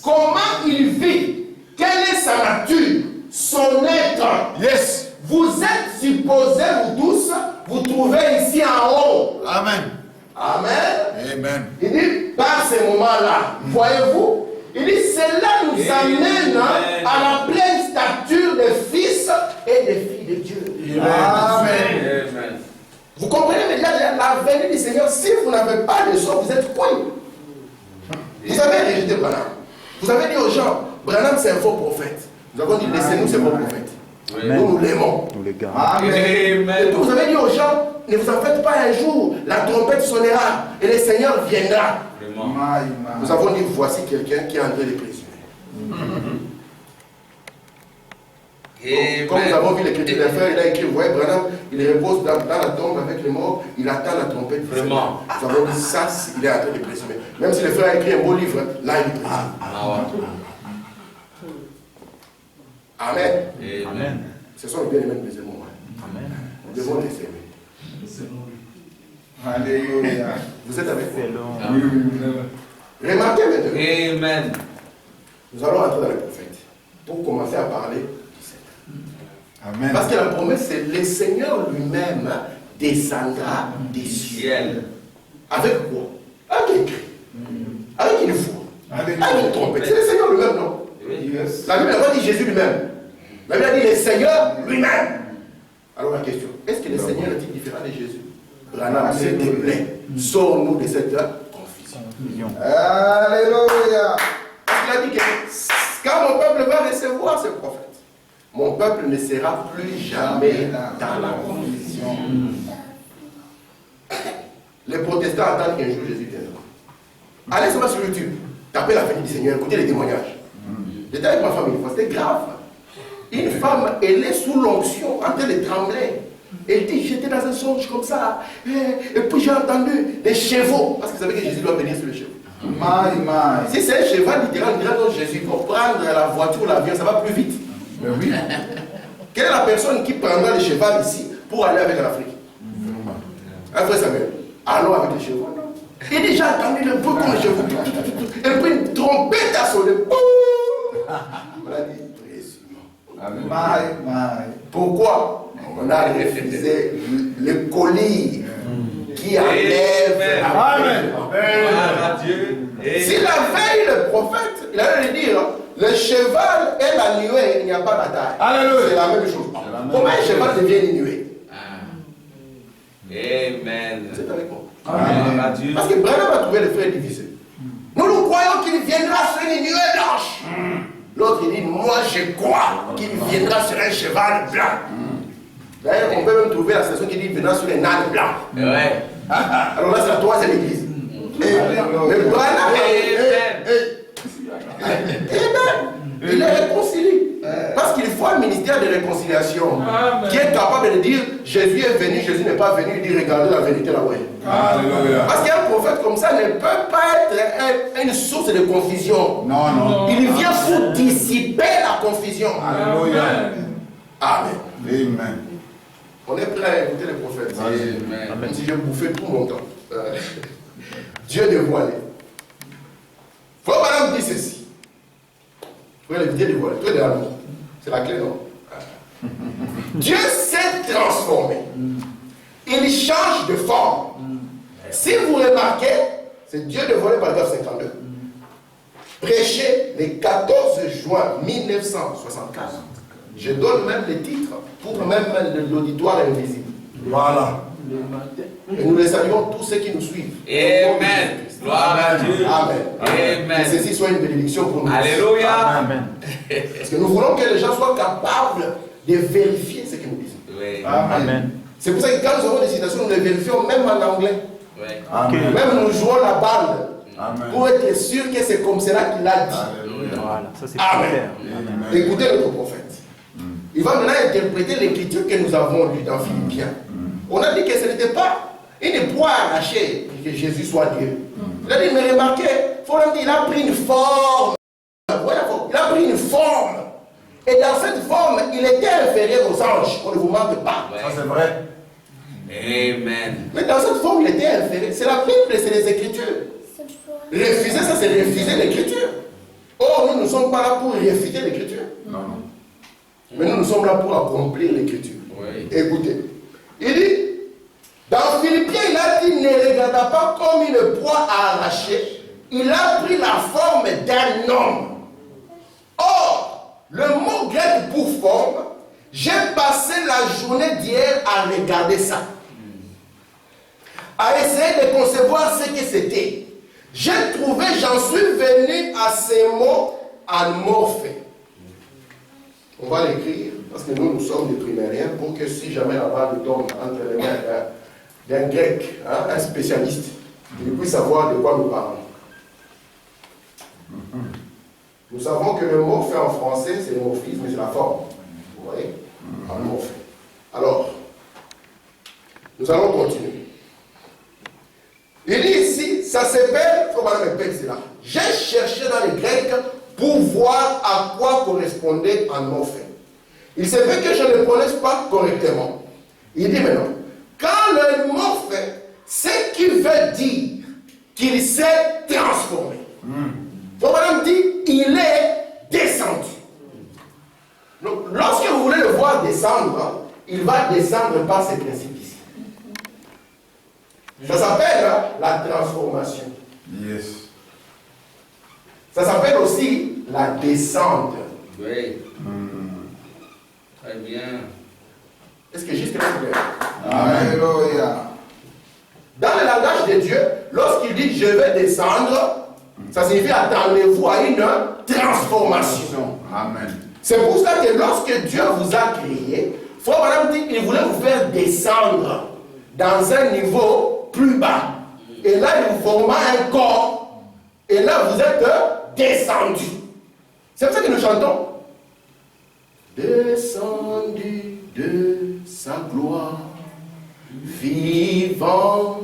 comment il vit, quelle est sa nature, son être. Yes. Vous êtes supposés, vous tous, vous trouvez ici en haut. Amen. Amen. Amen. Il dit, par ces moments-là, voyez-vous, il dit, c'est là amène à la pleine stature des fils et des filles de Dieu. Amen. Amen. Vous comprenez maintenant la venue du Seigneur. Si vous n'avez pas de sort, vous êtes quoi? Vous avez rejeté Branham. Vous avez dit aux gens, Branham c'est un faux prophète. Nous avons dit, laissez-nous ce faux prophète. Nous l'aimons. Nous les gars. Amen. Et puis vous avez dit aux gens, ne vous en faites pas, un jour, la trompette sonnera et le Seigneur viendra. Vraiment. Nous avons dit, voici quelqu'un qui est en train de présumer. Comme nous avons vu l'écriture des frères, il a écrit, vous voyez, Branham, il repose dans la tombe avec les morts, il attend la trompette. Vraiment. Nous avons dit, ça, il est en train de présumer. Même si le frère a écrit un beau livre, là, il présume. Amen. Amen. Ce sont les bien-aimés de mes amours. Amen. Nous devons les aimer. Alléluia. Vous êtes avec C'est moi? long. Remarquez maintenant. Amen. Nous allons entrer dans les prophètes pour commencer à parler du Seigneur. Amen. Parce que la promesse, c'est le Seigneur lui-même descendra des cieux. Avec quoi? Avec un cri. Avec une voix. Avec une trompette. C'est le Seigneur lui-même, non? Yes. La Bible n'a pas dit Jésus lui-même. La Bible a dit le Seigneur lui-même. Alors la question, est-ce que le Seigneur est-il différent de Jésus? Branham, s'il te plaît, sors-nous de cette confusion. Alléluia. Parce qu'il a dit que quand mon peuple va recevoir ce prophète, mon peuple ne sera plus jamais dans la confusion. Les protestants attendent qu'un jour Jésus viendra. Allez seulement sur YouTube, tapez la venue du Seigneur, écoutez les témoignages. J'étais avec ma femme une fois, c'était grave. Une femme, elle est sous l'onction, en train de trembler. Elle dit, j'étais dans un songe comme ça. Et puis j'ai entendu des chevaux. Parce que vous savez que Jésus doit venir sur les chevaux. Si c'est un cheval littéral, on dirait donc Jésus, pour prendre la voiture ou l'avion, ça va plus vite. Mais oui. Quelle est la personne qui prendra le cheval ici pour aller avec l'Afrique? Un frère Samuel, allons avec les chevaux. Il dit, j'ai entendu le bruit comme les chevaux. Et puis une trompette a sonné. On a dit, pourquoi on a refusé le colis qui enlève la Amen. Gloire à Dieu. S'il avait eu le prophète, il allait lui dire, le cheval et la nuée, il n'y a pas de bataille. Alléluia. C'est la même chose. Comment un cheval devient une nuée? Amen. C'est avec moi. Gloire à Dieu. Parce que Branham a trouvé le frère divisé. Nous croyons qu'il viendra sur une nuée blanche. L'autre il dit, moi je crois qu'il viendra sur un cheval blanc. D'ailleurs, on peut même trouver la station qui dit, il viendra sur un âne blanc. Ouais. Alors là, c'est la troisième église. Mais Branham, il est réconcilié. Parce qu'il faut un ministère de réconciliation qui est capable de dire, Jésus est venu, Jésus n'est pas venu, il dit, regardez la vérité là-bas. Alléluia. Parce qu'un prophète comme ça ne peut pas être une source de confusion. Non, non. Il vient pour dissiper la confusion. Alléluia. Amen. Amen. On est prêt à écouter les prophètes. Amen. Même si j'ai bouffé tout mon temps. Dieu dévoilé. Frère Branham dit ceci. Frère, Dieu dévoilé. Toi, derrière nous. C'est la clé, non? Dieu s'est transformé. Il change de forme. Si vous remarquez, c'est Dieu dévoilé par 52. Prêché le 14 juin 1964. Je donne même les titres pour même l'auditoire invisible. Voilà. Et nous les saluons tous ceux qui nous suivent. Amen. Gloire à Dieu. Amen. Amen. Que ceci soit une bénédiction pour nous. Alléluia. Amen. Parce que nous voulons que les gens soient capables de vérifier ce que nous disons. Oui. Amen. C'est pour ça que quand nous avons des citations, nous les vérifions même en anglais. Oui. Amen. Même nous jouons la bande Amen. pour être sûr que c'est comme cela qu'il a dit. Alléluia. Voilà, ça c'est Amen. clair. Amen. Écoutez notre prophète. Il va maintenant interpréter l'écriture que nous avons lue dans Philippiens. On a dit que ce n'était pas une poire arrachée pour que Jésus soit Dieu. Il a dit, mais remarquez, il a pris une forme. Il a pris une forme. Et dans cette forme, il était inférieur aux anges. On ne vous mente pas. Ça c'est vrai. Amen. Mais dans cette forme, il était inférieur. C'est la Bible, c'est les Écritures. Refuser ça, c'est refuser l'Écriture. Or, nous ne sommes pas là pour réfuter l'Écriture. Non, non. Mais nous sommes là pour accomplir l'Écriture. Oui. Écoutez. Il dit, dans Philippiens, il a dit, ne regarda pas comme une proie à arracher. Il a pris la forme d'un homme. le mot grec pour forme, j'ai passé la journée d'hier à regarder ça. À essayer de concevoir ce que c'était. J'ai trouvé, j'en suis venu à ces mots amorphes. On va l'écrire, parce que nous sommes des primairiens, pour que si jamais la balle tombe entre les mains d'un grec, un spécialiste, il puisse savoir de quoi nous parlons. Nous savons que le mot fait en français, c'est le morphisme, mais c'est la forme. Vous voyez? Amorphe. Alors, nous allons continuer. Il dit ici, ça s'appelle, il faut voir le texte là. J'ai cherché dans les Grecs pour voir à quoi correspondait un morphe. Il se fait que je ne le prononce pas correctement. Il dit maintenant, quand le morphe, c'est ce qui veut dire qu'il s'est transformé. Faut madame dit, il est descendu. Donc, lorsque vous voulez le voir descendre, il va descendre par ces principes ici. Ça s'appelle la transformation. Yes. Ça s'appelle aussi la descente. Oui. Très bien. Est-ce que jusque là c'est clair? Alléluia. Dans le langage de Dieu, lorsqu'il dit je vais descendre, ça signifie attendez-vous à une transformation. Amen. C'est pour ça que lorsque Dieu vous a créé, Frère Madame dit qu'il voulait vous faire descendre dans un niveau plus bas. Et là, il vous forma un corps. Et là, vous êtes descendu. C'est pour ça que nous chantons. Descendu de sa gloire, vivante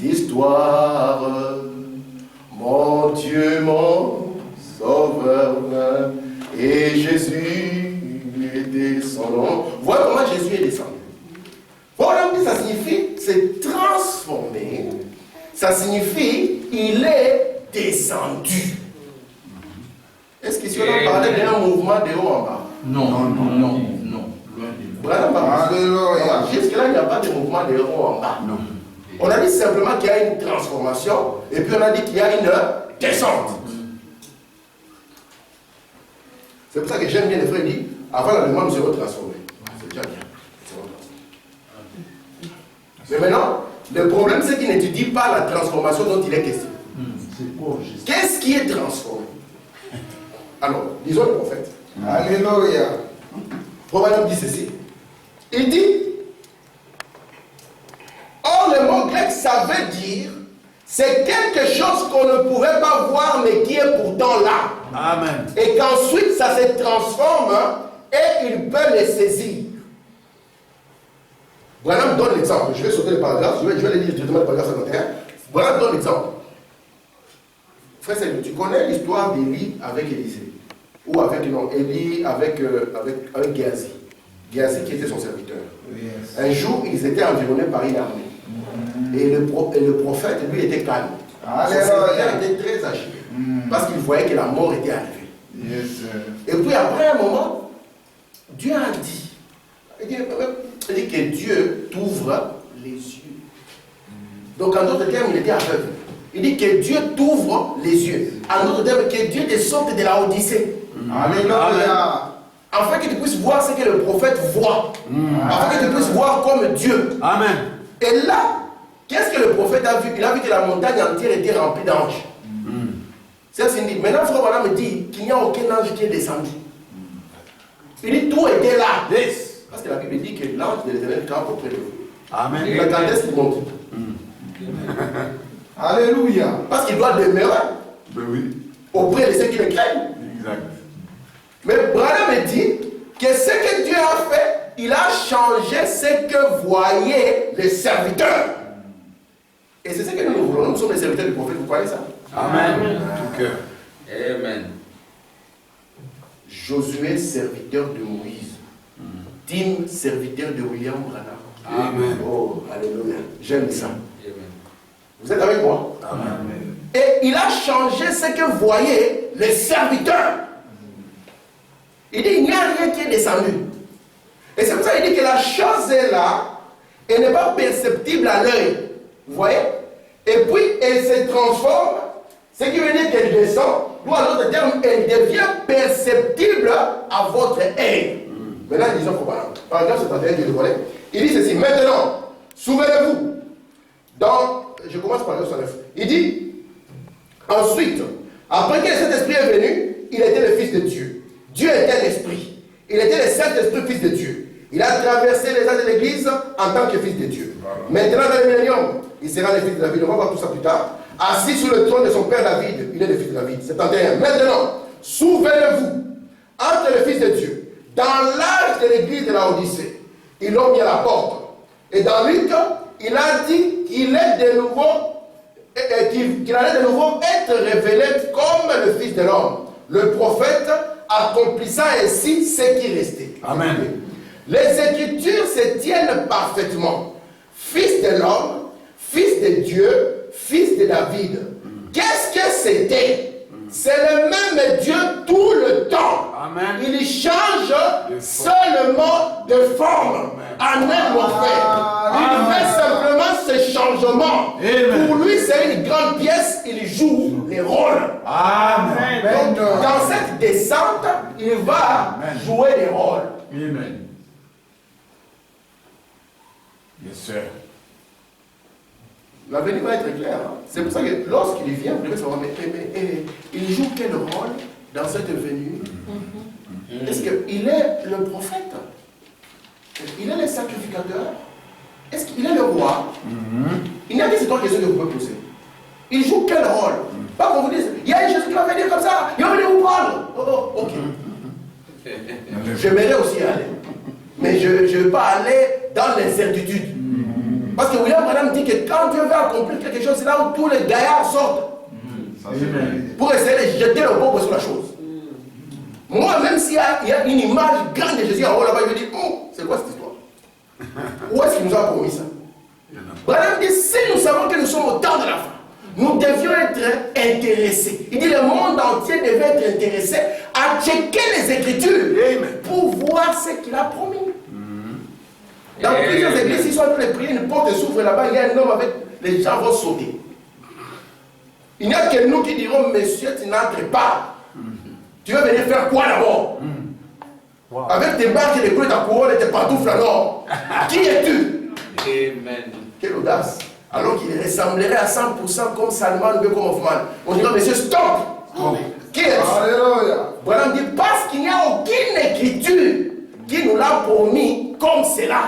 histoire, mon Dieu, mon Sauveur, et Jésus était son nom. Voilà comment Jésus est descendu. Voilà, ça signifie c'est transformé. Ça signifie il est descendu. Est-ce que si on a parlé d'un mouvement de haut en bas? Non. Alléluia. Jusque-là, il n'y a pas de mouvement de haut en bas. Non. On a dit simplement qu'il y a une transformation et puis on a dit qu'il y a une descente. C'est pour ça que j'aime bien les frères dire avant la demande, nous serons transformés. C'est déjà bien. Mais maintenant, le problème c'est qu'il n'étudie pas la transformation dont il est question. Qu'est-ce qui est transformé? Alors, disons le prophète. Alléluia. Proverbe dit ceci. Il dit, or le mot grec ça veut dire, c'est quelque chose qu'on ne pouvait pas voir mais qui est pourtant là. Amen. Et qu'ensuite ça se transforme et il peut le saisir. Branham donne l'exemple. Je vais sauter le paragraphe, je vais le lire directement le paragraphe 51. Branham donne l'exemple. Frère, tu connais l'histoire d'Élie avec Élisée. Ou avec, non, Élie avec Géasi. Géasi qui était son serviteur. Yes. Un jour, ils étaient environnés par une armée. Et le prophète, lui, était calme. Son serviteur était très agité. Parce qu'il voyait que la mort était arrivée. Yes. Et puis après un moment, Dieu a dit, il dit que Dieu t'ouvre les yeux. Donc en d'autres termes, il était aveugle. Il dit que Dieu t'ouvre les yeux. En d'autres termes, que Dieu te sorte de la Odyssée. Alléluia. Afin que tu puisses voir ce que le prophète voit. Afin que tu puisses voir comme Dieu. Amen. Et là, qu'est-ce que le prophète a vu? Il a vu que la montagne entière était remplie d'anges. C'est ce qu'il dit. Maintenant, Frère Branham me dit qu'il n'y a aucun ange qui est descendu. Il dit tout était là. Yes. Parce que la Bible dit que l'ange de l'Éternel campe auprès de vous. Amen. Mais quand est-ce qu'il monte? Alléluia. Parce qu'il doit demeurer Ben oui. auprès de ceux qui le craignent. Exact. Mais Branham me dit que ce que Dieu a fait, il a changé ce que voyaient les serviteurs. Et c'est ce que nous voulons. Nous sommes les serviteurs du prophète, vous croyez ça? Amen. Tout cœur. Amen. Josué, serviteur de Moïse. Tim, serviteur de William Branham. Amen. Oh, alléluia. J'aime ça. Amen. Vous êtes avec moi? Amen. Et il a changé ce que voyaient les serviteurs. Il dit, il n'y a rien qui est descendu. Et c'est pour ça qu'il dit que la chose est là, elle n'est pas perceptible à l'œil. Vous voyez? Et puis, elle se transforme, ce qui veut dire qu'elle descend, ou en d'autres termes, elle devient perceptible à votre œil. Maintenant, disons pour paragraphe 71 du volet. Il dit ceci, maintenant, souvenez-vous, je commence par le 69. Il dit, ensuite, après que le Saint-Esprit est venu, il était le Fils de Dieu. Dieu était l'Esprit. Il était le Saint-Esprit, Fils de Dieu. Il a traversé les âges de l'Église en tant que Fils de Dieu. Maintenant, dans le millénium, il sera le Fils de David. On va voir tout ça plus tard. Assis sur le trône de son père David, il est le Fils de David. 71. Maintenant, souvenez-vous, entre le Fils de Dieu, dans l'âge de l'Église de la Odyssée, ils l'ont mis à la porte. Et dans Luc, il a dit qu'il est de nouveau, qu'il allait de nouveau être révélé comme le Fils de l'homme. Le prophète accomplissant ainsi ce qui restait. Amen. Les Écritures se tiennent parfaitement. Fils de l'homme, Fils de Dieu, Fils de David. Qu'est-ce que c'était? C'est le même Dieu tout le temps. Amen. Il change seulement de forme en un morphème. Il fait simplement ce changement. Amen. Pour lui, c'est une grande pièce. Il joue les rôles. Amen. Donc, dans cette descente, il va jouer les rôles. Amen. Yes, sir. L'avenir va être clair. Hein. C'est pour ça que lorsqu'il vient, vous devez savoir, mais il joue quel rôle dans cette venue? Est-ce qu'il est le prophète? Il est le sacrificateur? Est-ce qu'il est le roi? Il n'y a que ces trois questions que vous pouvez poser. Il joue quel rôle? Pas qu'on vous dise, il y a un Jésus qui va venir comme ça, il va venir vous prendre. Oh, ok. J'aimerais aussi aller. Mais je ne veux pas aller dans l'incertitude. Parce que William Branham dit que quand Dieu veut accomplir quelque chose, c'est là où tous les gaillards sortent. Pour essayer de jeter le pauvre sur la chose. Moi, même s'il y a une image grande de Jésus en haut là-bas, je me dis, oh, c'est quoi cette histoire? Où est-ce qu'il nous a promis ça? Branham dit, si nous savons que nous sommes au temps de la fin, nous devions être intéressés. Il dit, le monde entier devait être intéressé à checker les Écritures pour voir ce qu'il a promis. Dans plusieurs églises, ils sont en train de prier, une porte s'ouvre là-bas, il y a un homme avec, les gens vont sauter. Il n'y a que nous qui dirons, monsieur, tu n'entres pas. Tu veux venir faire quoi d'abord? Avec tes barques et les couilles, ta couronne et tes pantoufles alors. Qui es-tu? Amen. Quelle audace. Alors qu'il ressemblerait à 100% comme Salman ou comme Hoffman. On dirait, monsieur, stop. Qui est-tu? Alléluia. Voilà, on dit, parce qu'il n'y a aucune écriture qui nous l'a promis comme cela.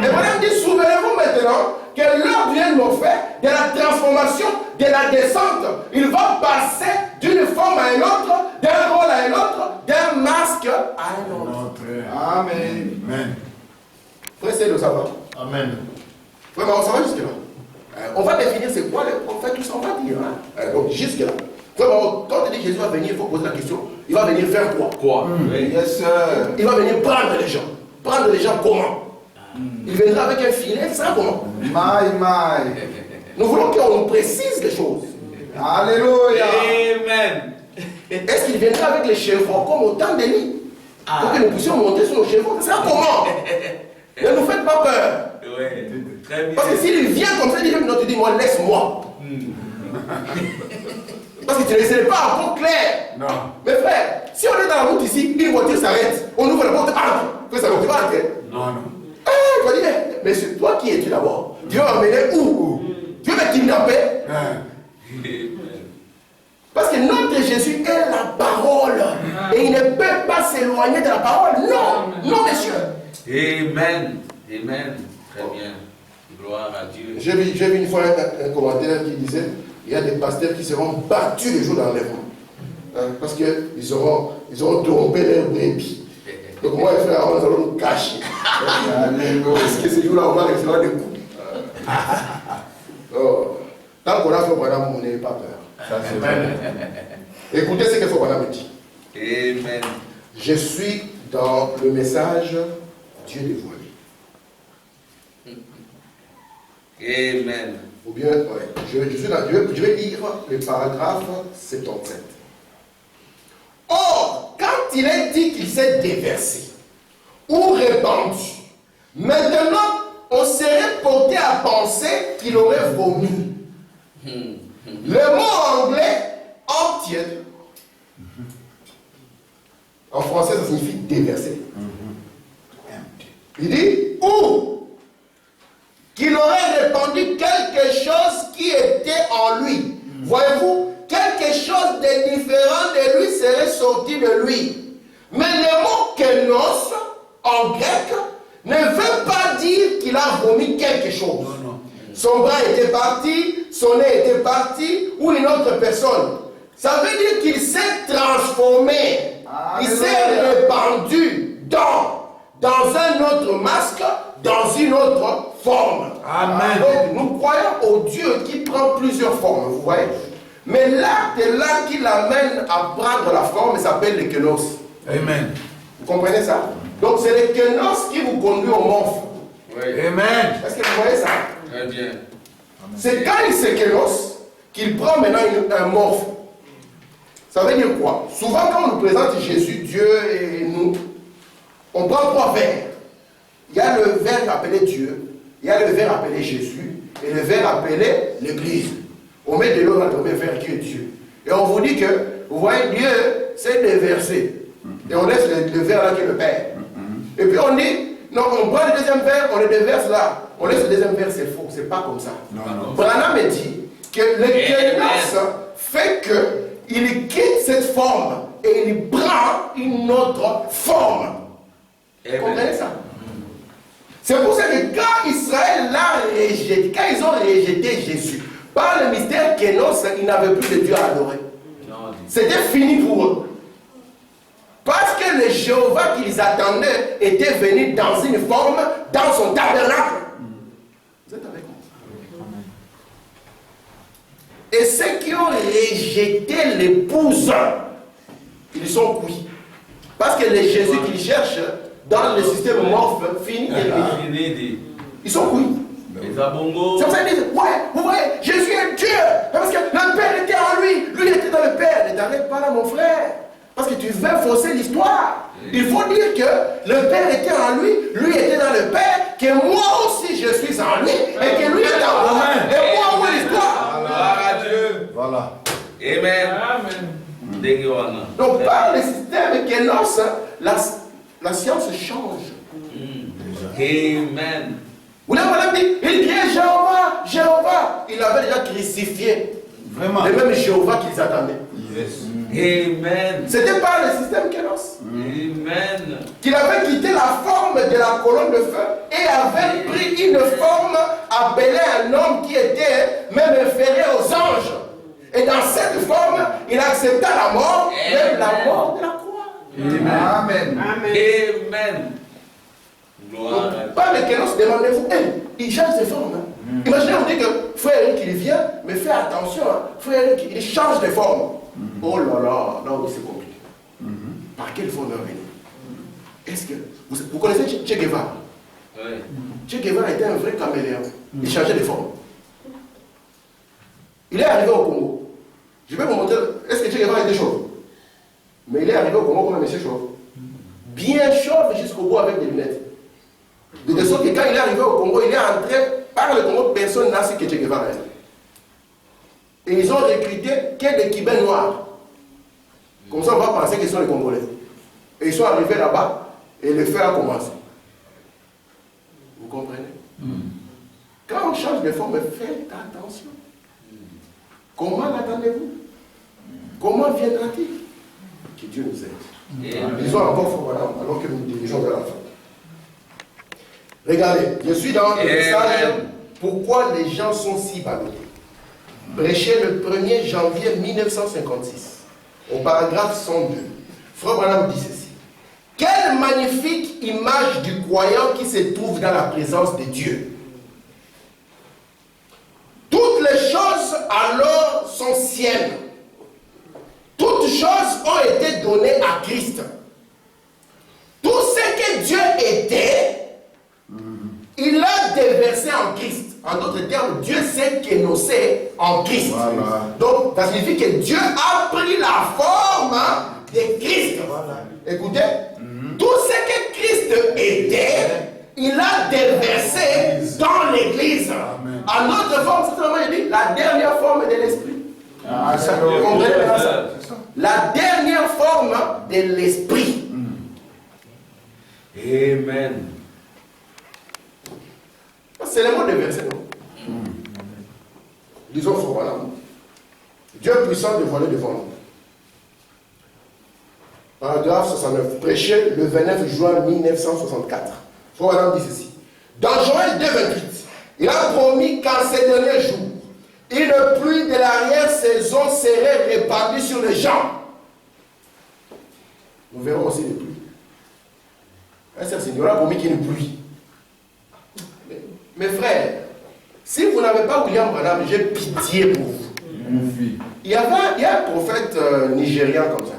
Et voilà, on dit, souvenez-vous maintenant que l'heure vient de nous faire de la transformation, de la descente. Il va passer d'une forme à une autre, d'un rôle à un autre, d'un masque à un autre. Amen. Amen. Frère, c'est le savoir. Amen. Frère, on s'en va jusque-là. On va définir c'est quoi le prophète, tout ça, on va dire. Hein? Donc jusque-là. Frère, quand on dit Jésus va venir, il faut poser la question. Il va venir faire quoi? Quoi? Yes, sir. Il va venir prendre les gens. Prendre les gens comment? Il viendra avec un filet, ça comment? My. Nous voulons qu'on nous précise les choses. Alléluia. Amen. Est-ce qu'il viendra avec les chevaux comme au temps d'Élie? Pour que nous puissions monter sur nos chevaux. Ça comment? Ne nous faites pas peur. Oui, très bien. Parce que s'il vient comme ça, il dit moi, laisse-moi. Parce que tu ne laisserais pas encore clair. Non. Mais frère, si on est dans la route ici, une voiture s'arrête, on ouvre la porte, que ça va, tu vas arrêter. Non. Tu vas dire, mais c'est toi qui es-tu d'abord? Tu vas m'emmener où? Tu veux me kidnapper? Parce que notre Jésus est la parole. Et il ne peut pas s'éloigner de la parole. Non, non, monsieur. Amen. Amen. Très bien. Gloire à Dieu. J'ai vu une fois un commentaire qui disait, il y a des pasteurs qui seront battus le jour d'enlèvement. Parce qu'ils auront trompé leurs brebis. Donc moi et frère, nous allons nous cacher. Parce que ce jour-là, on va recevoir des coups. Tant qu'on a fait Branham, vous n'avez pas peur. Ça, c'est vrai. Écoutez ce que Branham me dit. Amen. Je suis dans le message Dieu dévoilé. Amen. Ou bien, ouais, je suis dans Dieu, je vais lire le paragraphe 77. Or, quand il est dit qu'il s'est déversé ou répandu, maintenant on serait porté à penser qu'il aurait vomi. Le mot anglais obtient En français, ça signifie déverser. Il dit, ou qu'il aurait répandu quelque chose qui était en lui. Voyez-vous, quelque chose de différent de lui serait sorti de lui. Mais le mot kénos, en grec, ne veut pas dire qu'il a vomi quelque chose. Son bras était parti, son nez était parti, ou une autre personne. Ça veut dire qu'il s'est transformé. Il s'est répandu dans un autre masque, dans une autre forme. Amen. Donc nous croyons au Dieu qui prend plusieurs formes, vous voyez. Mais l'acte là qui l'amène à prendre la forme s'appelle le kénos. Amen. Vous comprenez ça? Donc c'est le kénos qui vous conduit au morphe. Oui. Amen. Est-ce que vous voyez ça? Très bien. C'est quand il se kénos qu'il prend maintenant un morphe. Ça veut dire quoi? Souvent quand on nous présente Jésus, Dieu et nous, on prend trois verres. Il y a le verre appelé Dieu, il y a le verre appelé Jésus, et le verre appelé l'Église. On met de l'eau dans le premier verre qui est Dieu. Et on vous dit que, vous voyez, Dieu, c'est déversé. Et on laisse le verre là qui est le Père. Et puis on dit, non, on prend le deuxième verre, on le déverse là. On laisse le deuxième verre, c'est faux, c'est pas comme ça. Branham me dit que le kénos fait qu'il quitte cette forme et il prend une autre forme. Vous comprenez ça? C'est pour ça que quand Israël l'a rejeté, quand ils ont rejeté Jésus, par le mystère kénos, ils n'avaient plus de Dieu à adorer. C'était fini pour eux. Parce que le Jéhovah qu'ils attendaient était venu dans une forme, dans son tabernacle. Vous êtes avec moi? Et ceux qui ont rejeté l'épouse, ils sont cuits. Parce que le Jésus qu'ils cherchent, dans le système morphe, fini et Fini. ils sont cuits. Les abongos. C'est pour ça qu'ils disent, ouais, vous voyez, Jésus est Dieu. Parce que le Père était en lui, lui était dans le Père. Ne t'arrête pas là, mon frère. Parce que tu veux fausser l'histoire. Il faut dire que le Père était en lui, lui était dans le Père, que moi aussi je suis en lui, et que lui est en moi. Et moi, où est l'histoire? Gloire à Dieu. Voilà. Amen. Donc, par le système kénos, la science change. Amen. Vous l'avez madame dit, il criait Jéhovah, Jéhovah. Il avait déjà crucifié Vraiment. le même Jéhovah qu'ils attendaient. Yes. Amen. C'était par le système kénos Amen. qu'il avait quitté la forme de la colonne de feu et avait pris une forme appelée un homme qui était même inférieur aux anges. Et dans cette forme, il accepta la mort, même la mort de la croix. Amen. Amen. Gloire à Dieu. Par le kénos, demandez-vous, il change de forme. Imaginez, on dit que frère Eric, il vient, mais fais attention, frère Eric, il change de forme. Oh là là, là oui, c'est compliqué. Par quelle forme il venir? Est-ce que. Vous connaissez Che Guevara? Oui. Che Guevara était un vrai caméléon. Il changeait de forme. Il est arrivé au Congo. Je vais vous montrer. Est-ce que Che Guevara était chauve? Mais il est arrivé au Congo comme un monsieur chauve. Bien chauve jusqu'au bout avec des lunettes. De sorte que quand il est arrivé au Congo, il est entré par le Congo, personne n'a su que Che Guevara est. Et ils ont recruté que des Kibés noirs. Comme ça, on va penser qu'ils sont les Congolais. Et ils sont arrivés là-bas et le feu a commencé. Vous comprenez? Quand on change de forme, faites attention. Comment l'attendez-vous? Comment viendra-t-il? Que Dieu nous aide. Disons encore fort, madame, alors que nous nous dirigeons vers la fin. Regardez, je suis dans le message pourquoi les gens sont si babylés. Prêché le 1er janvier 1956, au paragraphe 102. Frère Branham dit ceci. Quelle magnifique image du croyant qui se trouve dans la présence de Dieu. Toutes les choses alors sont siennes. Toutes choses ont été données à Christ. Tout ce que Dieu était, il l'a déversé en Christ. En d'autres termes, Dieu s'est kénosé en Christ. Voilà. Donc, ça signifie que Dieu a pris la forme de Christ. Voilà. Écoutez, tout ce que Christ était, il a déversé dans l'Église. En autre forme, c'est ce que dit, la dernière forme de l'Esprit. Ah, ça, Vous comprenez ça? La dernière forme de l'Esprit. Amen. C'est le mot des versets, non? Disons, voilà. Dieu puissant de voler devant nous. Paragraphe 69. Prêché le 29 juin 1964. Voilà dit ceci. Dans Joël 2,28, il a promis qu'en ces derniers jours, une pluie de l'arrière-saison serait répandue sur les gens. Nous verrons aussi les pluies. Un Seigneur a promis qu'il y ait une pluie. Mes frères, si vous n'avez pas William Branham, j'ai pitié pour vous. Il y a un prophète nigérian comme ça.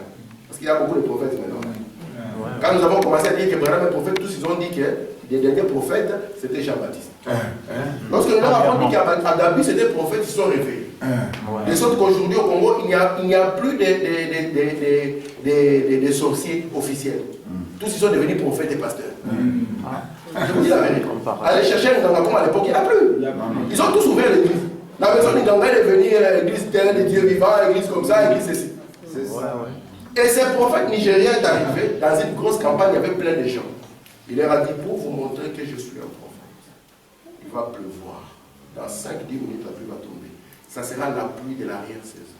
Parce qu'il y a beaucoup de prophètes maintenant. Quand nous avons commencé à dire que Branham est prophète, tous ils ont dit que les derniers prophètes, c'était Jean-Baptiste. Lorsque nous avons dit qu'Adabi c'était prophète, ils sont réveillés. De sorte qu'aujourd'hui au Congo, il n'y a plus de sorciers officiels. Tous ils sont devenus prophètes et pasteurs. Je vous dis la vérité. Allez chercher un Nganga comme à l'époque, il n'y en a plus. Ils ont tous ouvert l'église. La maison du Nganga est devenue l'église terre de Dieu vivant, l'église comme ça, l'église ceci. Et ce prophète nigérien est arrivé dans une grosse campagne, il y avait plein de gens. Il leur a dit, pour vous montrer que je suis un prophète, il va pleuvoir. Dans 5-10 minutes, la pluie va tomber. Ça sera la pluie de l'arrière-saison.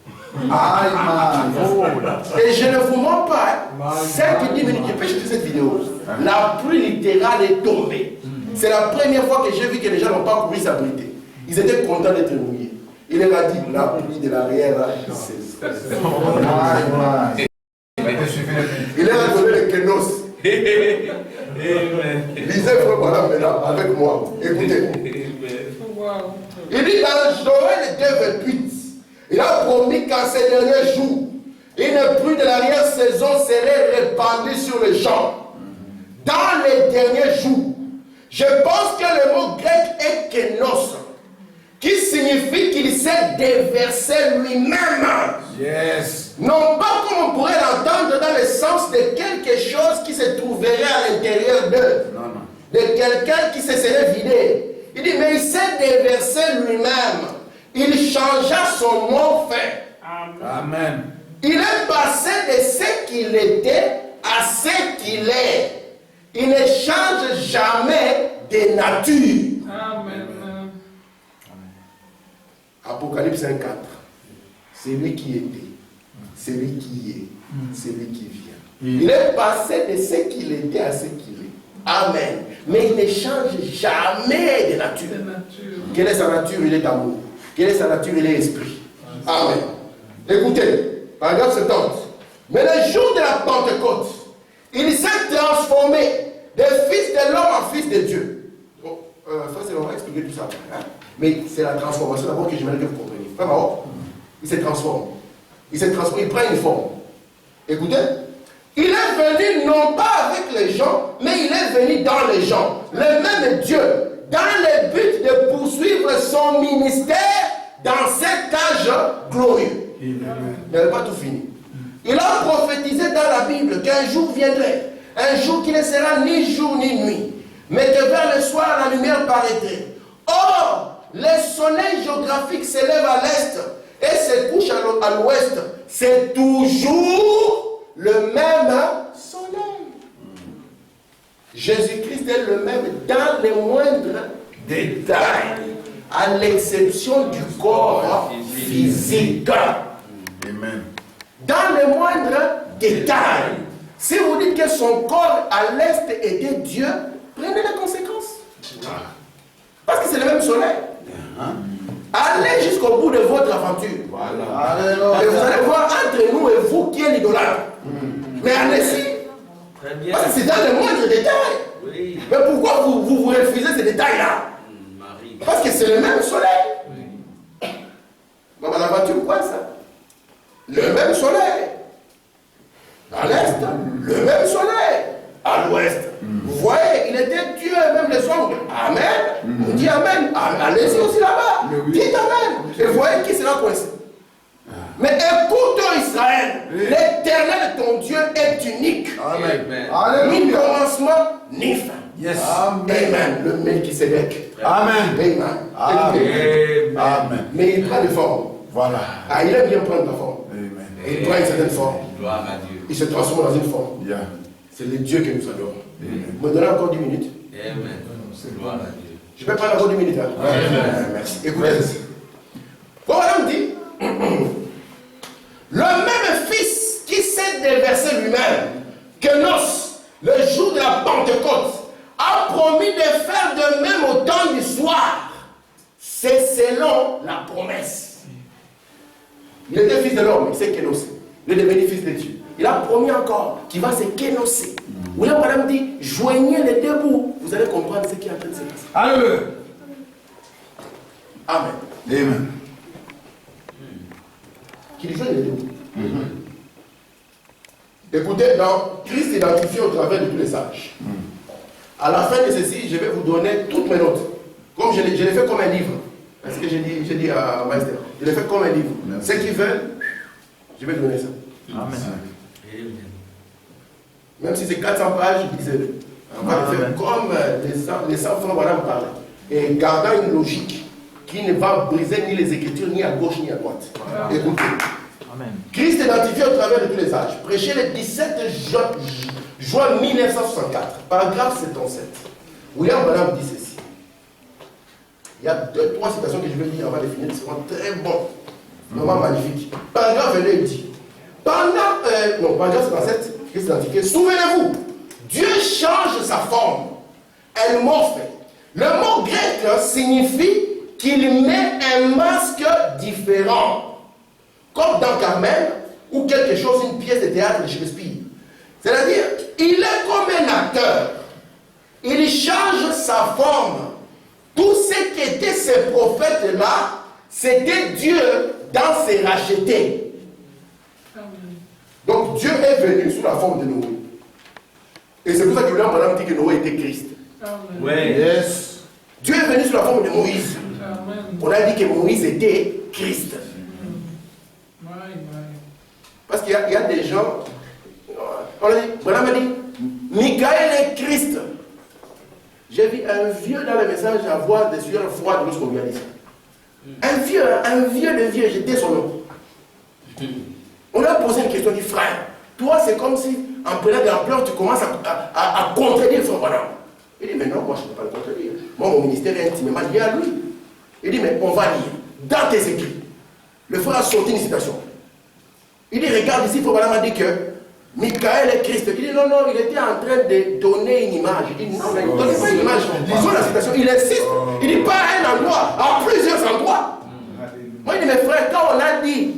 Et je ne vous mens pas, 5-10 minutes, je peux chercher cette vidéo. La pluie littérale est tombée. C'est la première fois que j'ai vu que les gens n'ont pas couru s'abriter. Ils étaient contents d'être mouillés. Il leur a dit, la pluie de l'arrière-saison. Il leur a donné le kénos. Lisez voilà maintenant avec moi. Écoutez. Il dit dans Joël 2,28, il a promis qu'en ces derniers jours, une pluie de l'arrière-saison serait répandue sur les gens. Dans les derniers jours, je pense que le mot grec est kénos, qui signifie qu'il s'est déversé lui-même. Yes. Non pas comme on pourrait l'entendre dans le sens de quelque chose qui se trouverait à l'intérieur d'eux. De quelqu'un qui se serait vidé. Il dit, mais il s'est déversé lui-même. Il changea son nom fait. Amen. Il est passé de ce qu'il était à ce qu'il est. Il ne change jamais de nature. Amen. Apocalypse 1,4. C'est lui qui était, c'est lui qui est, c'est lui qui vient. Il est passé de ce qu'il était à ce qu'il est. Amen. Mais il ne change jamais de nature. Quelle est sa nature? Il est amour. Quelle est sa nature? Il est esprit. Amen. Écoutez, paragraphe 70. Mais le jour de la Pentecôte, il s'est transformé de fils de l'homme en fils de Dieu. Bon, frère, on va expliquer tout ça. Hein? Mais c'est la transformation d'abord que j'aimerais que vous compreniez. Frère Maro, il se transforme. Il se transforme, il prend une forme. Écoutez, il est venu non pas avec les gens, mais il est venu dans les gens. Le même Dieu, dans le but de poursuivre son ministère dans cet âge glorieux. Il n'avait pas tout fini. Il a prophétisé dans la Bible qu'un jour viendrait, un jour qui ne sera ni jour ni nuit, mais que vers le soir la lumière paraîtrait. Or, le soleil géographique s'élève à l'est et se couche à l'ouest. C'est toujours le même soleil. Jésus-Christ est le même dans les moindres détails, à l'exception du corps physique. Amen. Dans les moindres détails. Si vous dites que son corps à l'est était Dieu, prenez les conséquences. Parce que c'est le même soleil. Allez jusqu'au bout de votre aventure. Voilà. Et vous allez voir entre nous et vous qui est l'idolâtre. Mais allez-y. Très bien. Parce que c'est dans les moindres détails. Oui. Mais pourquoi vous refusez ces détails-là? Marie. Parce que c'est le même soleil. Dans l'aventure, quoi ça? Le même soleil. À l'est, le même soleil. À l'ouest. Vous voyez, il était Dieu même les ongles. Amen. On dit Amen. Allez-y aussi là-bas. Dites Amen. Et vous voyez qui sera coincé. Mais écoute Israël, l'Éternel ton Dieu est unique. Amen. Ni commencement, ni fin. Yes. Amen. Le Melchisédek. Amen. Amen. Amen. Amen. Mais il prend des formes. Voilà. Ah, il aime bien prendre la forme. Amen. Et il prend une certaine forme. Gloire à Dieu. Il se transforme dans une forme. Yeah. C'est le Dieu que nous adorons. Vous me donnez encore 10 minutes? Amen. Gloire à Dieu. Je vais prendre encore 10 minutes. Hein? Merci. Écoutez ceci. Voilà, me dit, le même fils qui s'est déversé lui-même, que Nos, le jour de la Pentecôte, a promis de faire de même au temps du soir. C'est selon la promesse. Il était fils de l'homme, il s'est kénossé. Il est devenu fils de Dieu. Il a promis encore qu'il va se kénosser. William Branham dit, joignez les deux bouts. Vous allez comprendre ce qui est en train de se passer. Alléluia. Amen. Amen. Qu'il joigne les deux bouts. Écoutez, dans Christ identifié au travers de tous les âges. À la fin de ceci, je vais vous donner toutes mes notes. Comme je l'ai fait comme un livre. Parce que j'ai dit à Maestro, je l'ai fait comme un livre. Ceux qui veulent, je vais donner ça. Amen. Même si c'est 400 pages, lisez-le. On va le faire comme les enfants voilà me parler. Et gardant une logique qui ne va briser ni les Écritures, ni à gauche, ni à droite. Écoutez. Amen. Christ identifié au travers de tous les âges. Prêché le 17 juin 1964, paragraphe 77. William Branham dit ceci. Il y a 2-3 citations que je vais lire avant de finir, qui seront très bons. Vraiment magnifiques. Paragraphe 22, il dit. Paragraphe 77, Christ identifié. Souvenez-vous, Dieu change sa forme. Elle morphe. Le mot grec signifie qu'il met un masque différent. Comme dans Carmen, ou quelque chose, une pièce de théâtre de Shakespeare. C'est-à-dire, il est comme un acteur. Il change sa forme. Tout ce qu'étaient ces prophètes-là, c'était Dieu dans ses rachetés. Donc Dieu est venu sous la forme de Noé. Et c'est pour ça que William Branham dit que Noé était Christ. Oui. Yes. Dieu est venu sous la forme de Moïse. On a dit que Moïse était Christ. Parce qu'il y a des gens, on a dit, Branham a dit, Michael est Christ. J'ai vu un vieux dans le message avoir des sueurs froides lorsqu'on lui a dit ça. Un vieux de vieux, j'étais son nom. On lui a posé une question, il dit, frère, toi c'est comme si en prenant de l'ampleur, tu commences à contredire son Branham. Il dit, mais non, moi je ne peux pas le contredire. Moi, mon ministère est intimement lié à lui. Il dit, mais on va lire dans tes écrits. Le frère a sorti une citation. Il dit, regarde ici, Branham a dit que Michael est Christ. Il dit, non, il était en train de donner une image. Il dit, non, mais ne donnez pas une image. Lisons la citation. Il insiste. Il dit, pas à un endroit, à plusieurs endroits. Moi, il dit, mes frères, quand on a dit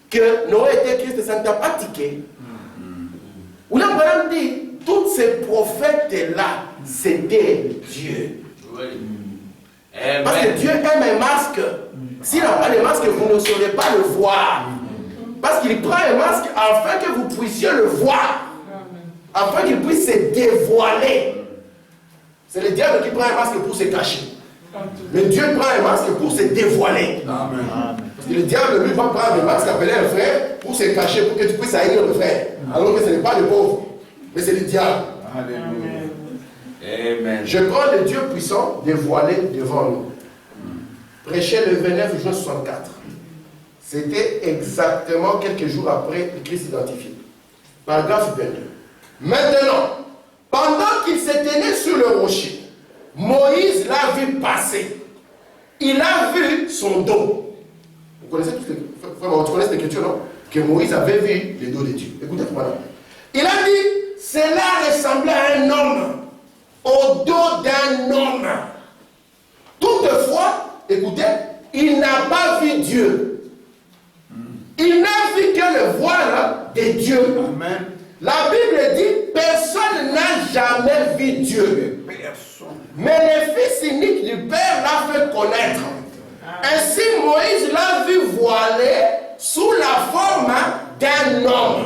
que Noé était Christ, ça ne t'a pas tiqué. William Branham dit, tous ces prophètes-là, c'était Dieu. Oui. Parce que Dieu aime un masque. S'il n'a pas de masque, vous ne saurez pas le voir. Parce qu'il prend un masque afin que vous puissiez le voir. Afin qu'il puisse se dévoiler. C'est le diable qui prend un masque pour se cacher. Mais Dieu prend un masque pour se dévoiler. Amen. Parce que le diable, lui, va prendre un masque, appeler un frère, pour se cacher, pour que tu puisses haïr le frère. Alors que ce n'est pas le pauvre, mais c'est le diable. Alléluia. Amen. Je prends le Dieu puissant dévoilé devant nous. Prêché le 29 juin 1964. C'était exactement quelques jours après le Christ identifié. Paragraphe 22. Maintenant, pendant qu'il se tenait sur le rocher, Moïse l'a vu passer. Il a vu son dos. Vous connaissez l'écriture, non? Que Moïse avait vu le dos de Dieu. Écoutez, voilà. Il a dit, cela ressemblait à un homme, au dos d'un homme. Toutefois, écoutez, il n'a pas vu Dieu. Il n'a vu que le voile de Dieu. Amen. La Bible dit, personne n'a jamais vu Dieu. Personne. Mais le Fils unique du Père l'a fait connaître. Ainsi, Moïse l'a vu voilé sous la forme d'un homme.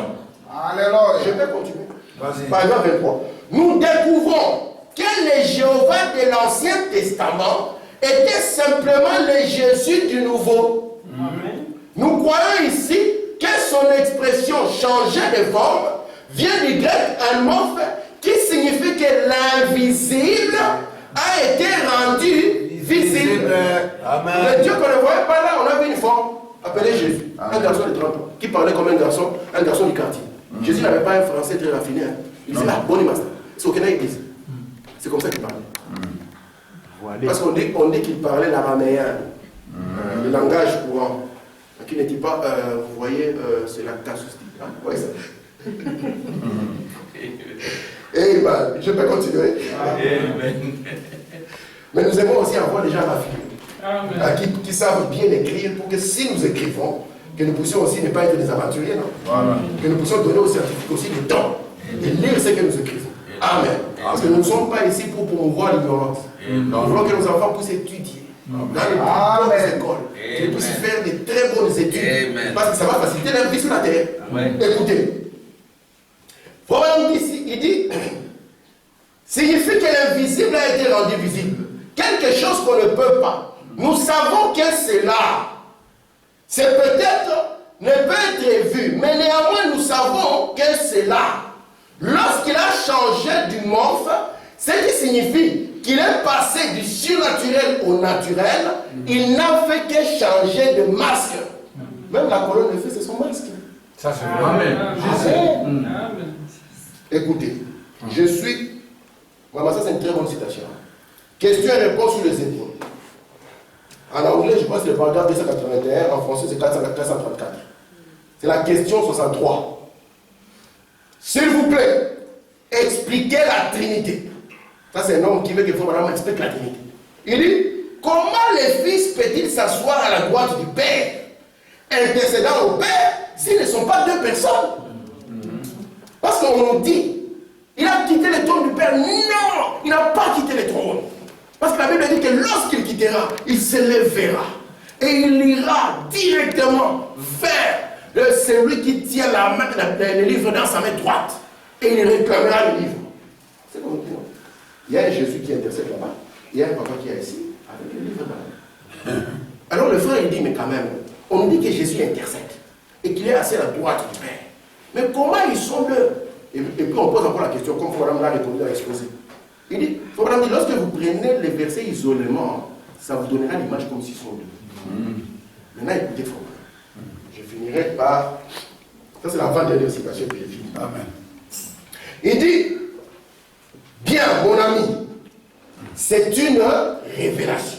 Alléluia. Je vais continuer. Vas-y. Paragraphe 23. Nous découvrons que le Jéhovah de l'Ancien Testament était simplement le Jésus du Nouveau. Amen. Nous croyons ici que son expression changer de forme vient du grec amorphe qui signifie que l'invisible a été rendu visible. Amen. Le Dieu qu'on ne voyait pas là, on a vu une forme appelée Jésus. Un garçon de 30 ans qui parlait comme un garçon du quartier. Jésus n'avait pas un français très raffiné. Hein. Il disait, ah, bon, master. C'est aucune église. C'est comme ça qu'il parlait. Parce qu'on dit qu'il parlait l'araméen, le langage courant, qui n'était pas, vous voyez, c'est la casustique. Hein? Ouais, ça. Et ben, je peux continuer. Amen. Mais nous aimons aussi avoir des gens affiliés, qui savent bien écrire pour que si nous écrivons, que nous puissions aussi ne pas être des aventuriers, non? Voilà. Que nous puissions donner aux scientifiques aussi le temps de lire ce que nous écrivons. Amen. Parce que nous ne sommes pas ici pour promouvoir l'ignorance. Nous voulons que nos enfants puissent étudier dans les bonnes écoles, qu'ils puissent faire de très bonnes études. Parce que ça va faciliter leur vie sur la terre. Écoutez, voilà, il dit, signifie que l'invisible a été rendu visible. Quelque chose qu'on ne peut pas. Nous savons que c'est là. C'est peut-être, ne peut être vu, mais néanmoins nous savons que c'est là. Lorsqu'il a changé du morphe, ce qui signifie qu'il est passé du surnaturel au naturel, il n'a fait que changer de masque. Même la colonne de feu, c'est son masque. Ça, c'est vrai. Amen. Amen. Écoutez, je suis... Maman, ça c'est une très bonne citation. Question et réponse sur les épaules. En anglais, je pense que c'est le paragraphe 281, en français c'est 434. C'est la question 63. S'il vous plaît, expliquez la Trinité. Ça c'est un homme qui veut que Frère explique la Trinité. Il dit, comment le Fils peut-il s'asseoir à la droite du Père, intercédant au Père, s'ils ne sont pas deux personnes? Parce qu'on nous dit, il a quitté le trône du Père. Non, il n'a pas quitté le trône. Parce que la Bible dit que lorsqu'il quittera, il se lèvera. Et il ira directement vers celui qui tient le livre dans sa main droite. Et il réclamera le livre. C'est comme ça. Il y a un Jésus qui intercède là-bas. Il y a un papa qui est ici avec le livre dans la main. Alors le frère il dit, mais quand même, on nous dit que Jésus intercède. Et qu'il est assis à la droite du Père. Mais comment ils sont deux? Et puis on pose encore la question, comme Madame l'a répondu dans l'exposé. Il dit, lorsque vous prenez les versets isolément, ça vous donnera l'image comme s'ils sont deux. Maintenant, écoutez, je finirai par... Ça, c'est la dernière citation que j'ai finie. Amen. Il dit, bien, mon ami, c'est une révélation.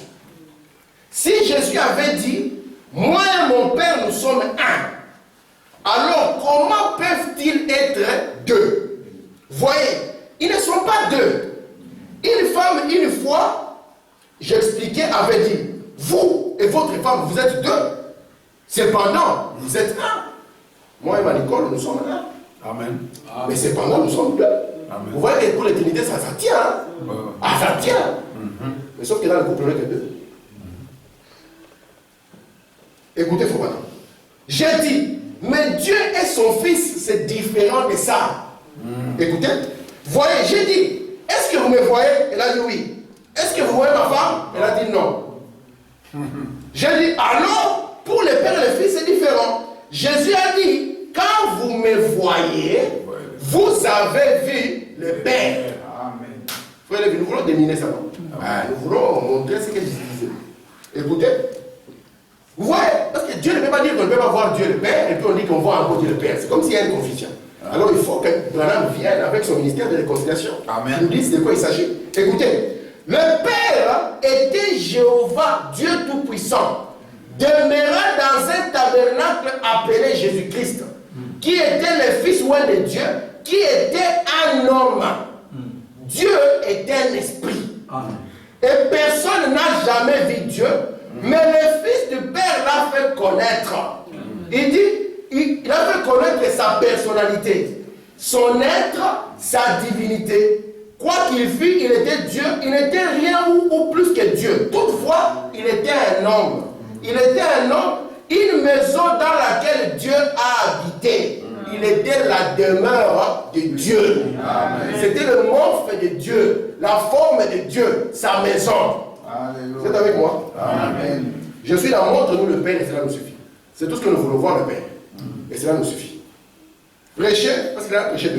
Si Jésus avait dit, moi et mon Père, nous sommes un, alors comment peuvent-ils être deux? Voyez, ils ne sont pas deux. Une femme, une fois, j'expliquais, avait dit, vous et votre femme, vous êtes deux. Cependant, vous êtes un. Moi et ma Nicole, nous sommes un. Amen. Mais cependant, nous sommes deux. Amen. Vous voyez que pour l'éternité, ça tient. Hein? Ah, ça tient. Mais sauf que dans le couple, on n'est que deux. Écoutez, faut maintenant. J'ai dit, mais Dieu et son Fils, c'est différent de ça. Écoutez, voyez, j'ai dit, est-ce que vous me voyez? Elle a dit oui. Est-ce que vous voyez ma femme? Elle a dit non. J'ai dit, alors, pour le Père et le Fils, c'est différent. Jésus a dit, quand vous me voyez, vous avez vu le Père. Amen. Frère, nous voulons déminer ça. Nous voulons montrer ce que Jésus disait. Écoutez, vous voyez, parce que Dieu ne peut pas dire qu'on ne peut pas voir Dieu le Père, et puis on dit qu'on voit encore Dieu le Père. C'est comme s'il y a une confusion. Alors il faut que Branham vienne avec son ministère de réconciliation. Amen. Qui nous dise de quoi il s'agit. Écoutez, le Père était Jéhovah, Dieu Tout-Puissant, demeura dans un tabernacle appelé Jésus-Christ, qui était le Fils ouin de Dieu, qui était un homme. Dieu est un esprit. Amen. Et personne n'a jamais vu Dieu, mais le Fils du Père l'a fait connaître. Il dit, il a fait connaître sa personnalité, son être, sa divinité. Quoi qu'il fût, il était Dieu, il n'était rien ou plus que Dieu. Toutefois, il était un homme. Il était un homme, une maison dans laquelle Dieu a habité. Il était la demeure de Dieu. C'était le morphe de Dieu, la forme de Dieu, sa maison. Alléluia. Vous êtes avec moi? Amen. Je suis là, montre-nous le Père et cela nous suffit. C'est tout ce que nous voulons voir, le Père. Et cela nous suffit. Prêcher, parce qu'il a prêché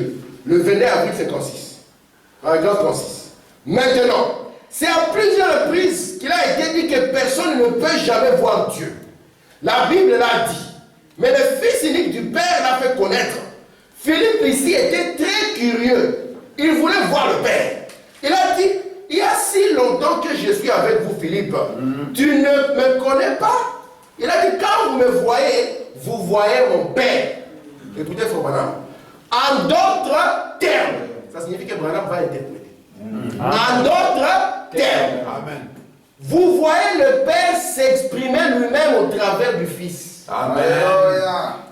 le 29 avril 56. Paragraphe 36. Maintenant, c'est à plusieurs reprises qu'il a été dit que personne ne peut jamais voir Dieu. La Bible l'a dit. Mais le Fils unique du Père l'a fait connaître. Philippe ici était très curieux Il voulait voir le Père. Il a dit, il y a si longtemps que je suis avec vous, Philippe. Tu ne me connais pas. Il a dit, quand vous me voyez, vous voyez mon Père. Écoutez, frère Branham. En d'autres termes, ça signifie que Branham va interpréter. En d'autres termes, Amen. vous voyez le Père s'exprimer lui-même au travers du Fils. Amen.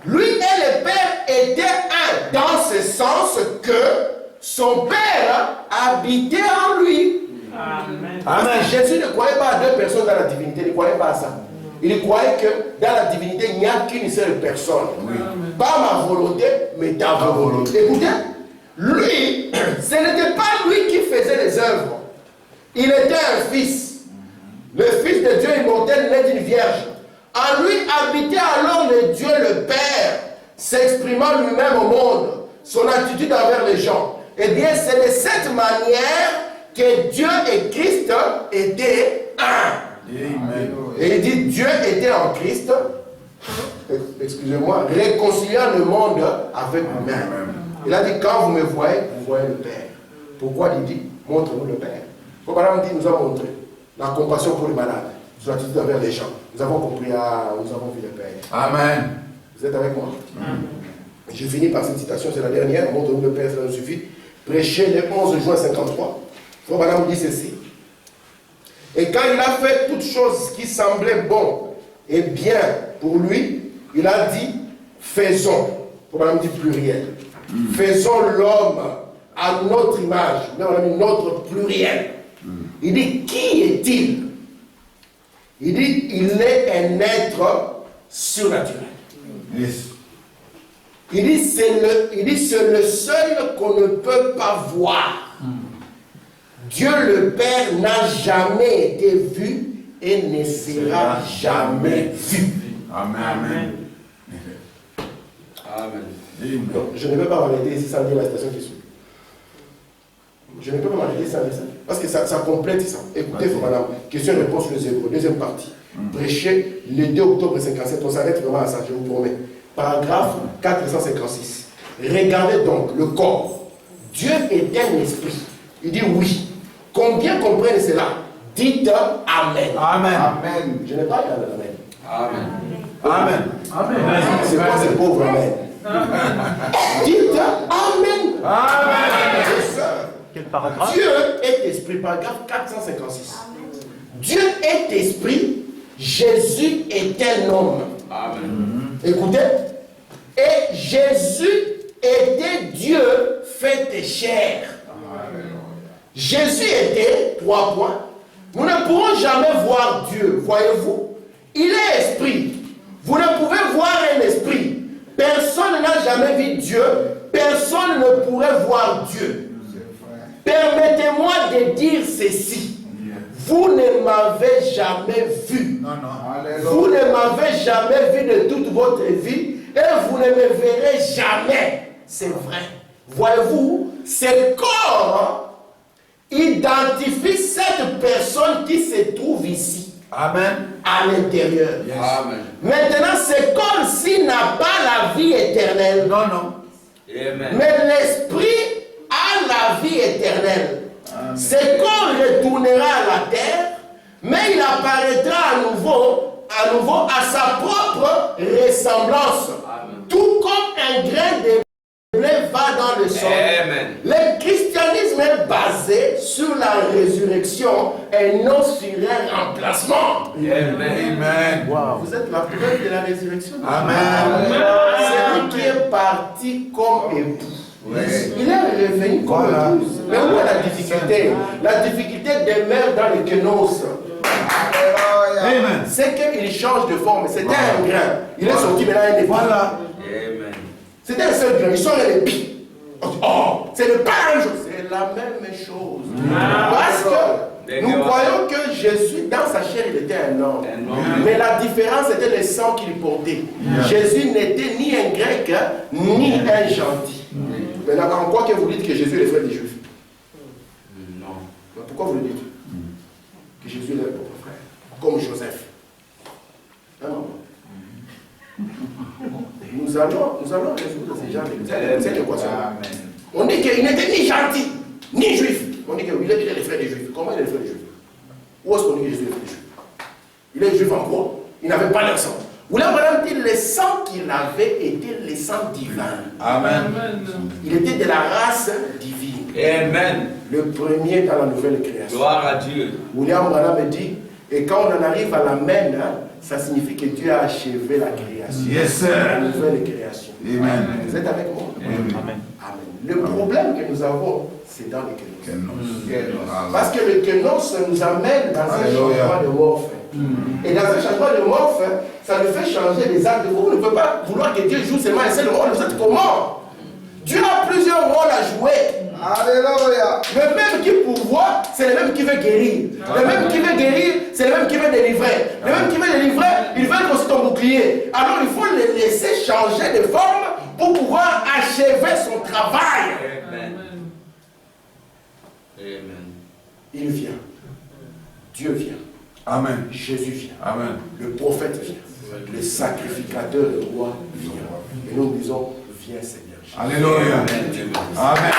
Lui et le Père étaient un, dans ce sens que son Père habitait en lui. Amen. Parce que Jésus ne croyait pas à deux personnes dans la divinité, il ne croyait pas à ça. Il croyait que dans la divinité, il n'y a qu'une seule personne. Pas ma volonté, mais ta volonté. Écoutez, lui, ce n'était pas lui qui faisait les œuvres. Il était un fils. Le fils de Dieu immortel né d'une vierge. En lui habitait alors le Dieu le Père, s'exprimant lui-même au monde, son attitude envers les gens. Eh bien, c'est de cette manière que Dieu et Christ étaient un. Amen. Et il dit, Dieu était en Christ, excusez-moi, réconciliant le monde avec lui-même. Il a dit, quand vous me voyez, vous voyez le Père. Pourquoi il dit, montre-nous le Père. Pour madame dit, nous a montré la compassion pour les malades, son attitude envers les gens. Nous avons compris, nous avons vu le Père. Amen. Vous êtes avec moi? Je finis par cette citation, c'est la dernière, montre-nous le Père, ça nous suffit. Prêché le 11 juin 53. Frère Branham dit ceci. Et quand il a fait toutes choses qui semblaient bonnes et bien pour lui, il a dit, faisons. Frère Branham dit pluriel. Faisons l'homme à notre image. Mais on a mis notre pluriel. Il dit, qui est-il? Il dit, il est un être surnaturel. Yes. Il dit, c'est le seul qu'on ne peut pas voir. Dieu le Père n'a jamais été vu et ne sera jamais vu. Amen. Amen. Donc, je ne peux pas m'arrêter ici sans dire la citation qui suit. Je ne peux pas m'arrêter sans dire ça. Parce que ça complète ça. Écoutez, madame, question-réponse sur les Hébreux, deuxième partie. Prêché le 2 octobre 57. On s'arrête vraiment à ça, je vous promets. Paragraphe 456. Regardez donc le corps. Dieu est un esprit. Il dit oui. Combien comprennent cela? Dites Amen. Amen. Amen. Je n'ai pas dit Amen. Amen. Amen. C'est quoi ce pauvre Amen? Dites Amen. Amen. Quel paragraphe? Dieu est esprit. Paragraphe 456. Dieu est esprit. Jésus est un homme. Amen. Écoutez. Et Jésus était Dieu fait chair. Jésus était, 3 points. Nous ne pourrons jamais voir Dieu, voyez-vous. Il est esprit. Vous ne pouvez voir un esprit. Personne n'a jamais vu Dieu. Personne ne pourrait voir Dieu. Permettez-moi de dire ceci. Vous ne m'avez jamais vu. Vous ne m'avez jamais vu de toute votre vie et vous ne me verrez jamais. C'est vrai. Voyez-vous, ce corps identifie cette personne qui se trouve ici. Amen. À l'intérieur. Yes. Amen. Maintenant, ce corps-ci n'a pas la vie éternelle. Non, non. Amen. Mais l'esprit a la vie éternelle. Ce corps retournera à la terre, mais il apparaîtra à nouveau à sa propre ressemblance. Amen. Tout comme un grain de blé va dans le sol. Amen. Le christianisme est basé sur la résurrection et non sur un remplacement. Amen. Wow. Vous êtes la preuve de la résurrection. Amen. C'est lui qui est parti comme époux. Ouais. Il est revenu comme Voilà. épouse. Mais où est la difficulté? La difficulté demeure dans les kénos. Amen. C'est qu'il change de forme. C'était un grain. Il est sorti maintenant un épi. Voilà. Amen. C'était un seul grain. Il sort un épi. Oh, c'est le pareil. C'est la même chose. Parce que nous croyons que Jésus, dans sa chair, il était un homme. Mais la différence était le sang qu'il portait. Jésus n'était ni un grec, ni un gentil. Maintenant, en quoi que vous dites que Jésus est le frère des Juifs? Non. Mais pourquoi vous le dites? Que Jésus est leur propre frère. Comme Joseph. Non. Nous allons résoudre ces gens cette équation. On dit qu'il n'était ni gentil, ni juif. On dit qu'il est le frère des juifs. Comment il est le frère des juifs? Où est-ce qu'on dit que Jésus est le frère des juifs? Il est juif en quoi? Il n'avait pas leur sang. William Branham dit le sang qu'il avait était le sang divin. Amen. Il était de la race divine. Amen. Le premier dans la nouvelle création. Gloire à Dieu. William Branham dit, et quand on en arrive à l'amen, ça signifie que Dieu a achevé la création. Yes, sir. La nouvelle création. Amen. Vous êtes avec moi? Amen. Amen. Le problème que nous avons, c'est dans le kénos. Parce que le kénos nous amène dans un changement de morphe. Et dans un changement de morphe, ça nous fait changer les actes. Vous ne pouvez pas vouloir que Dieu joue seulement un seul rôle. Vous êtes comment? Dieu a plusieurs rôles à jouer. Alléluia. Le même qui pourvoit, c'est le même qui veut guérir. Le même qui veut guérir, c'est le même qui veut délivrer. Le même qui veut délivrer, il veut être aussi ton bouclier. Alors il faut le laisser changer de forme pour pouvoir achever son travail. Amen. Amen. Il vient. Dieu vient. Amen. Jésus vient. Amen. Le prophète vient. Le sacrificateur, le roi vient. Et nous disons, viens Seigneur. Alléluia. Amen. Amen.